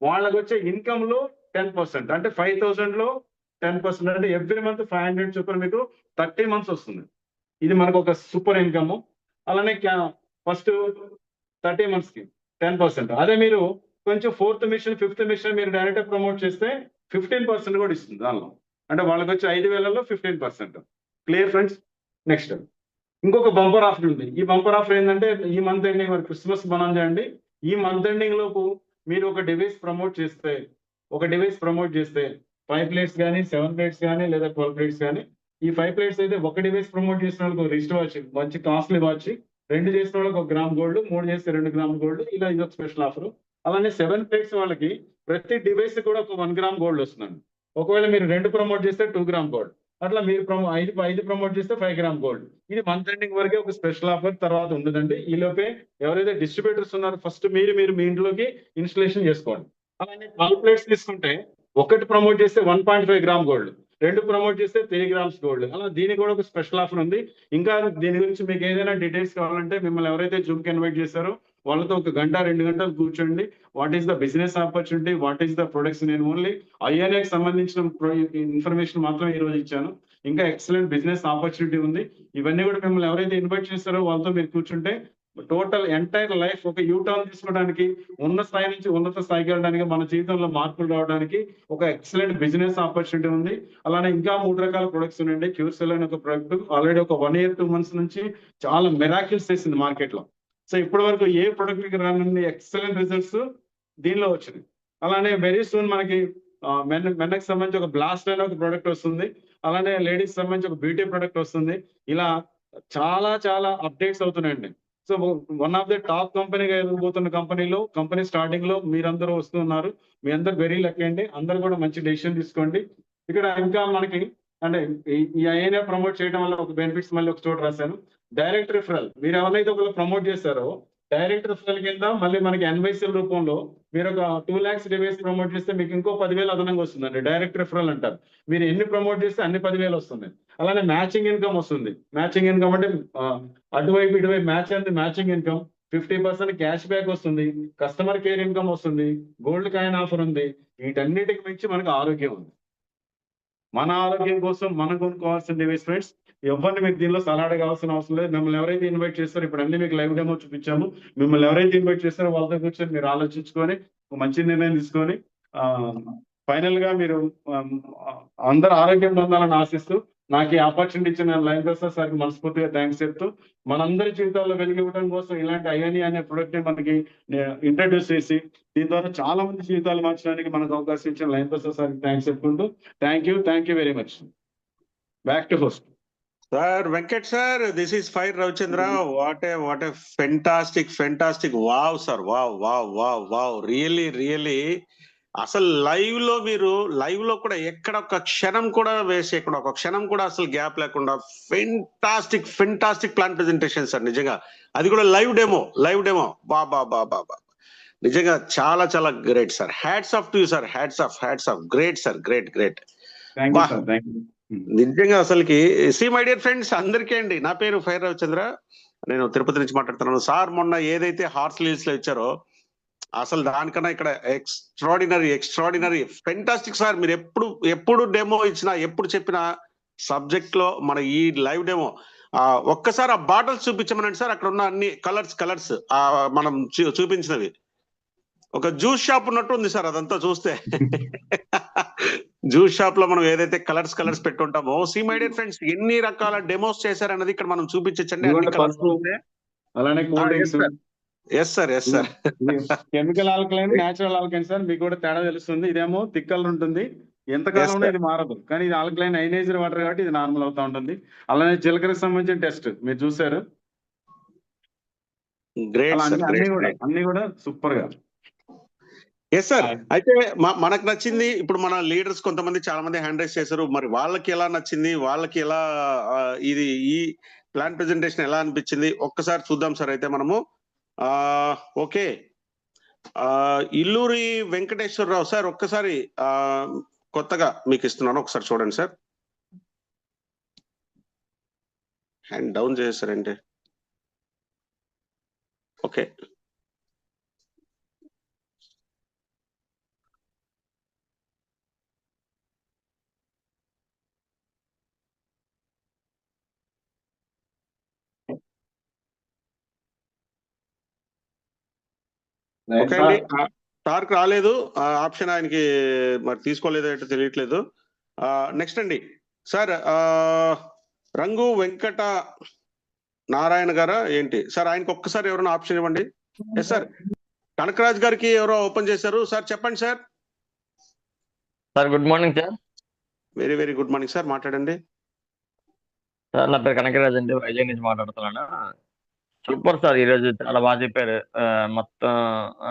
వాళ్ళకి వచ్చే ఇన్కమ్ లో 10% అంటే 5,000 లో 10% అంటే ఎవ్రీ మంత్ 500 చొప్పున మీకు 30 months వస్తుంది. ఇది మనకు ఒక సూపర్ ఇన్కమ్. అలానే ఫస్ట్ 30 months కి 10%. అదే మీరు కొంచెం 4th మిషన్ 5th మిషన్ మీరు డైరెక్ట్ ప్రమోట్ చేస్తే 15% కూడా ఇస్తుంది దానిలో. అంటే వాళ్ళకి వచ్చే 5,000లో 15%. Clear friends? నెక్స్ట్ ఇంకొక బంపర్ ఆఫర్ ఉంది. ఈ బంపర్ ఆఫర్ ఏంటంటే ఈ మంత్ ఎండింగ్ మరి క్రిస్మస్ మనం చేయండి. ఈ మంత్ ఎండింగ్ లోపు మీరు ఒక డివైస్ ప్రమోట్ చేస్తే 5 plates కానీ 7 plates కానీ లేదా 12 plates కానీ, ఈ 5 plates అయితే ఒక డివైస్ ప్రమోట్ చేసిన వాళ్ళకి రిస్ట్ వాచ్, మంచి కాస్ట్లీ వాచ్, 2 చేసిన వాళ్ళకి 1 గ్రామ్ గోల్డ్, 3 చేస్తే 2 గ్రామ్ గోల్డ్, ఇలా ఇది ఒక స్పెషల్ ఆఫర్. అలానే 7 plates వాళ్ళకి ప్రతి డివైస్ కూడా ఒక 1 గ్రామ్ గోల్డ్ వస్తుందండి. ఒకవేళ మీరు 2 ప్రమోట్ చేస్తే 2 గ్రామ్ గోల్డ్, అట్లా మీరు 5 ప్రమోట్ చేస్తే 5 గ్రామ్ గోల్డ్. ఇది మంత్ ఎండింగ్ వరకే ఒక స్పెషల్ ఆఫర్, తర్వాత ఉండదండి. ఈ లోపే ఎవరైతే డిస్ట్రిబ్యూటర్స్ ఉన్నారో ఫస్ట్ మీరు మీ ఇంట్లోకి ఇన్స్టలేషన్ చేసుకోండి. అలానే 12 plates తీసుకుంటే ఒకటి ప్రమోట్ చేస్తే 1.5 గ్రామ్ గోల్డ్, 2 ప్రమోట్ చేస్తే 3 grams గోల్డ్. అలా దీనికి కూడా ఒక స్పెషల్ ఆఫర్ ఉంది. ఇంకా దీని గురించి మీకు ఏదైనా డీటెయిల్స్ కావాలంటే మిమ్మల్ని ఎవరైతే జూమ్ కి ఇన్వైట్ చేశారో వాళ్ళతో 1 గంట 2 గంటలు కూర్చోండి. What is the business opportunity, what is the products. నేను ఓన్లీ ఐఎన్ఏకి సంబంధించిన ఇన్ఫర్మేషన్ మాత్రం ఈ రోజు ఇచ్చాను. ఇంకా ఎక్సలెంట్ బిజినెస్ ఆపర్చునిటీ ఉంది. ఇవన్నీ కూడా మిమ్మల్ని ఎవరైతే ఇన్వైట్ చేస్తారో వాళ్ళతో మీరు కూర్చుంటే టోటల్ ఎంటైర్ లైఫ్ ఒక యూటర్న్ తీసుకోవడానికి, ఉన్న స్థాయి నుంచి ఉన్నత స్థాయికి వెళ్ళడానికి, మన జీవితంలో మార్పులు రావడానికి ఒక ఎక్సలెంట్ బిజినెస్ ఆపర్చునిటీ ఉంది. అలానే ఇంకా 3 రకాల ప్రొడక్ట్స్ ఉన్నాయండి. క్యూర్సెల్ అనే ఒక ప్రొడక్ట్ ఆల్రెడీ ఒక 1 year 2 months నుంచి చాలా మెరాకిల్స్ చేసింది మార్కెట్ లో. సో ఇప్పటి వరకు ఏ ప్రొడక్ట్ రానండి ఎక్సలెంట్ రిజల్ట్స్ దీనిలో వచ్చినాయి. అలానే వెరీ సూన్ మనకి మెన్కి సంబంధించి ఒక బ్లాస్ట్ అనే ఒక ప్రొడక్ట్ వస్తుంది. అలానే లేడీస్ సంబంధించి ఒక బ్యూటీ ప్రొడక్ట్ వస్తుంది. ఇలా చాలా అప్డేట్స్ అవుతున్నాయండి. So one of the top కంపెనీగా ఎదుగుతున్న కంపెనీ స్టార్టింగ్ లో మీరందరూ వస్తున్నారు. మీ అందరు వెరీ లక్కీ అండి. అందరు కూడా మంచి డెసిషన్ తీసుకోండి. ఇక్కడ ఇంకా మనకి అంటే ఈ ఐఏనే ప్రమోట్ చేయడం వల్ల ఒక బెనిఫిట్స్ మళ్ళీ ఒక చోట రాశాను. డైరెక్ట్ రిఫరల్, మీరు ఎవరైతే ఒకరు ప్రమోట్ చేస్తారో డైరెక్ట్ రిఫరల్ కింద మళ్ళీ మనకి NYCL రూపంలో మీరు ఒక 2 lakhs డివైస్ ప్రమోట్ చేస్తే మీకు ఇంకో 10,000 అదనంగా వస్తుందండి. డైరెక్ట్ రిఫరల్ అంటారు. మీరు ఎన్ని ప్రమోట్ చేస్తే అన్ని 10,000 వస్తుంది. అలానే మ్యాచింగ్ ఇన్కమ్ వస్తుంది. మ్యాచింగ్ ఇన్కమ్ అంటే అటువైపు ఇటువైపు మ్యాచింగ్ ఇన్కమ్, 50% క్యాష్ బ్యాక్ వస్తుంది, కస్టమర్ కేర్ ఇన్కమ్ వస్తుంది, గోల్డ్ కాయిన్ ఆఫర్ ఉంది. వీటన్నిటికి మించి మనకు ఆరోగ్యం ఉంది. మన ఆరోగ్యం కోసం మనం కొనుక్కోవాల్సిన డివైస్ ఫ్రెండ్స్. ఎవరిని మీకు దీనిలో సలహా కావాల్సిన అవసరం లేదు. మిమ్మల్ని ఎవరైతే ఇన్వైట్ చేస్తారో ఇప్పుడు అన్ని మీకు లైవ్ డెమో చూపించాము. మిమ్మల్ని ఎవరైతే ఇన్వైట్ చేస్తారో వాళ్ళతో కూర్చొని మీరు ఆలోచించుకొని ఒక మంచి నిర్ణయం తీసుకొని ఫైనల్ గా మీరు అందరు ఆరోగ్యం పొందాలని ఆశిస్తూ నాకు ఈ ఆపర్చునిటీ ఇచ్చిన లైన్ ప్రసాద్ సార్కి మనస్ఫూర్తిగా థ్యాంక్స్ చెప్తూ మనందరి జీవితాల్లో వెలిగివ్వడం కోసం ఇలాంటి ఐఎన్ఈ అనే ప్రొడక్ట్ ని మనకి ఇంట్రడ్యూస్ చేసి దీని ద్వారా చాలా మంది జీవితాలు మార్చడానికి మనకు అవకాశం ఇచ్చిన లైన్ ప్రసాద్ సార్కి థ్యాంక్స్ చెప్పుకుంటూ thank you very much. Back to host. Sir, Venkat sir, this is Fire Ravichandra. What a fantastic. Wow, sir. Wow. Really. అసలు లైవ్ లో కూడా ఎక్కడ ఒక క్షణం కూడా వేస్ట్ చేయకుండా, ఒక క్షణం కూడా అసలు గ్యాప్ లేకుండా ఫెంటాస్టిక్ ప్లాన్ ప్రెజెంటేషన్ సార్. నిజంగా అది కూడా లైవ్ డెమో బా నిజంగా చాలా great sir. Hats off to you sir. Hats off great sir. Great. Thank you. నిజంగా అసలుకి సి మై డియర్ ఫ్రెండ్స్ అందరికీ అండి, నా పేరు ఫైర్ రవిచంద్ర, నేను తిరుపతి నుంచి మాట్లాడుతున్నాను. సార్ మొన్న ఏదైతే హార్స్ లీల్స్ లో ఇచ్చారో అసలు దానికన్నా ఇక్కడ ఎక్స్ట్రాడినరీ ఫెంటాస్టిక్ సార్. మీరు ఎప్పుడు డెమో ఇచ్చినా, ఎప్పుడు చెప్పిన సబ్జెక్ట్ లో మన ఈ లైవ్ డెమో ఒక్కసారి ఆ బాటిల్స్ చూపించమనండి సార్. అక్కడ ఉన్న అన్ని కలర్స్ మనం చూపించినవి ఒక జ్యూస్ షాప్ ఉన్నట్టు ఉంది సార్ అదంతా చూస్తే. జ్యూస్ షాప్ లో మనం ఏదైతే కలర్స్ పెట్టుంటామో, సి మై డియర్ ఫ్రెండ్స్ ఎన్ని రకాల డెమోస్ చేశారన్నది ఇక్కడ మనం చూపించండి. అన్ని కలర్స్ అలానే cool drinks. Yes sir chemical alkaline, natural alkaline sir, మీకు కూడా తేడా తెలుస్తుంది. ఇదేమో థిక్ కలర్ ఉంటుంది, ఎంతకాలంలో ఇది మారదు. కానీ ఇది ఆల్కలైన్ అయనైజ్డ్ వాటర్ కాబట్టి ఇది నార్మల్ అవుతా ఉంటుంది. అలానే జీలకర్రకు సంబంధించిన టెస్ట్ మీరు చూసారు. అన్ని కూడా సూపర్ గా. Yes sir. అయితే మనకు నచ్చింది. ఇప్పుడు మన లీడర్స్ కొంతమంది చాలా మంది హ్యాండ్ రైస్ చేశారు. మరి వాళ్ళకి ఎలా నచ్చింది, వాళ్ళకి ఎలా ఇది ఈ ప్లాన్ ప్రెజెంటేషన్ ఎలా అనిపించింది ఒక్కసారి చూద్దాం సార్. అయితే మనము ఓకే, ఇల్లూరి వెంకటేశ్వరరావు సార్ ఒక్కసారి కొత్తగా మీకు ఇస్తున్నాను, ఒకసారి చూడండి సార్. హ్యాండ్ డౌన్ చేశారంటే ఓకే. ఓకే అండి, టార్క్ రాలేదు, ఆప్షన్ ఆయనకి మరి తీసుకోలేదు అంటే తెలియట్లేదు. నెక్స్ట్ అండి సార్, రంగు వెంకట నారాయణ గారా ఏంటి సార్? ఆయనకి ఒక్కసారి ఎవరైనా ఆప్షన్ ఇవ్వండి. ఎస్ సార్, కనకరాజ్ గారికి ఎవరో ఓపెన్ చేశారు సార్, చెప్పండి sir. Sir good morning sir. Very good morning sir, మాట్లాడండి సార్. నా పేరు కనకరాజ్ అండి, వైజాగ్ నుంచి మాట్లాడుతున్నాను. సూపర్ సార్, ఈరోజు చాలా బాగా చెప్పారు. మొత్తం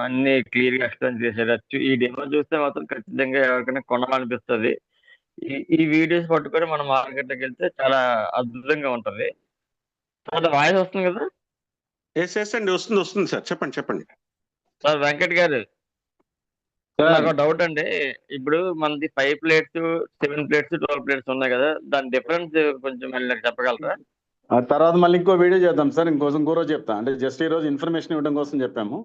అన్ని క్లియర్ గా ఎక్స్ప్లెయిన్ చేశారు. ఈ డెమో చూస్తే మాత్రం ఖచ్చితంగా ఎవరికైనా కొనాలనిపిస్తుంది. ఈ వీడియోస్ పట్టుకొని మనం మార్కెట్లోకి వెళ్తే చాలా అద్భుతంగా ఉంటది. సార్ వాయిస్ వస్తుంది కదా? ఎస్ అండి, వస్తుంది సార్, చెప్పండి సార్ వెంకట్ గారు, నాకు డౌట్ అండి. ఇప్పుడు మనది 5 ప్లేట్స్, 7 ప్లేట్స్, 12 ప్లేట్స్ ఉన్నాయి కదా, దాని డిఫరెన్స్ కొంచెం మళ్ళీ నాకు చెప్పగలరా? ఆ తర్వాత మళ్ళీ ఇంకో వీడియో చేద్దాం సార్, ఇంకోసం రోజు చెప్తా. అంటే జస్ట్ ఈ రోజు ఇన్ఫర్మేషన్ ఇవ్వడం కోసం చెప్పాము.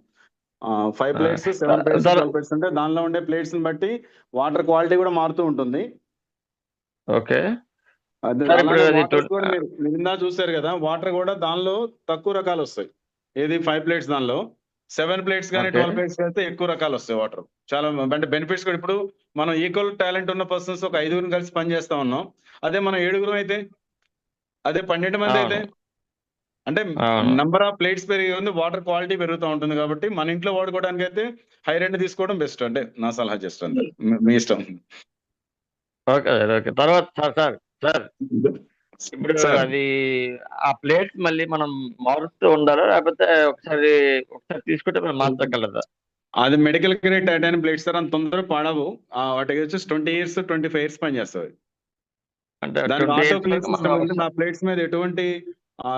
5 ప్లేట్స్, 7 ప్లేట్స్, 12 ప్లేట్స్ అంటే దానిలో ఉండే ప్లేట్స్ ని బట్టి వాటర్ క్వాలిటీ కూడా మారుతూ ఉంటుంది. ఓకే, మీరు ఇందా చూసారు కదా, వాటర్ కూడా దానిలో తక్కువ రకాలు వస్తాయి. ఏది 5 ప్లేట్స్, దానిలో 7 ప్లేట్స్ కానీ 12 ప్లేట్స్ అయితే ఎక్కువ రకాలు వస్తాయి వాటర్. చాలా అంటే బెనిఫిట్స్ కూడా. ఇప్పుడు మనం ఈక్వల్ టాలెంట్ ఉన్న పర్సన్స్ ఒక 5గురు కలిసి పని చేస్తా ఉన్నాం. అదే మనం 7గురు అయితే, అదే 12 మంది అయితే, అంటే నంబర్ ఆఫ్ ప్లేట్స్ పెరిగి ఉంది, వాటర్ క్వాలిటీ పెరుగుతూ ఉంటుంది. కాబట్టి మన ఇంట్లో వాడుకోవడానికి అయితే హై రెంట్ తీసుకోవడం బెస్ట్. అంటే నా సలహా జస్ట్ అంతే, మీ ఇష్టం. ఓకే తర్వాత సార్ ఇప్పుడు అది ఆ ప్లేట్స్ మళ్ళీ మనం మారుస్తూ ఉండాలా, లేకపోతే ఒకసారి తీసుకుంటే మనం మార్చగలదా? అది medical grade titanium plates sir, అంత తొందర పాడవు. వాటికి వచ్చి 20 years 25 years పని చేస్తుంది. అంటే నా ప్లేట్స్ మీద ఎటువంటి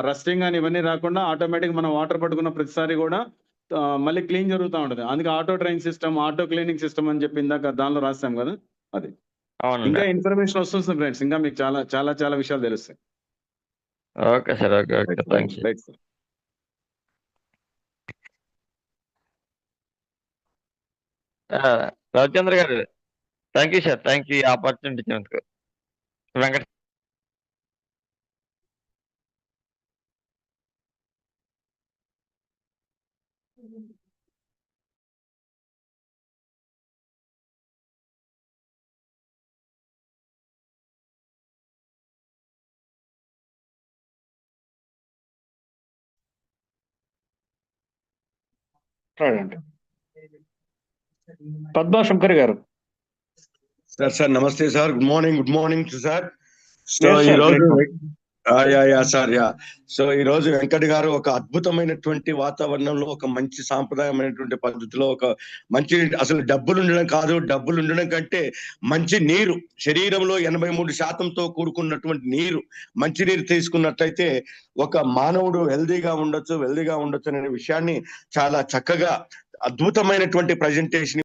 రస్టింగ్ అని ఇవన్నీ రాకుండా ఆటోమేటిక్ మనం వాటర్ పట్టుకున్న ప్రతిసారి కూడా మళ్ళీ క్లీన్ జరుగుతూ ఉంటుంది. అందుకే auto drain system, auto cleaning system అని చెప్పి ఇందాక దానిలో రాస్తాం కదా, అది. ఇంకా ఇన్ఫర్మేషన్ వస్తుంది ఫ్రెండ్స్, ఇంకా మీకు చాలా చాలా చాలా విషయాలు తెలుస్తాయి. Okay sir, okay thank you. Right sir. Ravichandra garu, thank you sir, thank you ఈ ఆపర్చునిటీ ఇచ్చినందుకు. వెంకట పద్మాశంకర్ గారు. సార్ నమస్తే sir, good morning sir. So ఈ రోజు సో ఈ రోజు వెంకట్ గారు ఒక అద్భుతమైనటువంటి వాతావరణంలో, ఒక మంచి సాంప్రదాయమైనటువంటి పద్ధతిలో, ఒక మంచి, అసలు డబ్బులు ఉండడం కాదు, డబ్బులు ఉండడం కంటే మంచి నీరు, శరీరంలో 83% కూడుకున్నటువంటి నీరు, మంచి నీరు తీసుకున్నట్లయితే ఒక మానవుడు హెల్దీగా ఉండొచ్చు అనే విషయాన్ని చాలా చక్కగా అద్భుతమైనటువంటి ప్రజెంటేషన్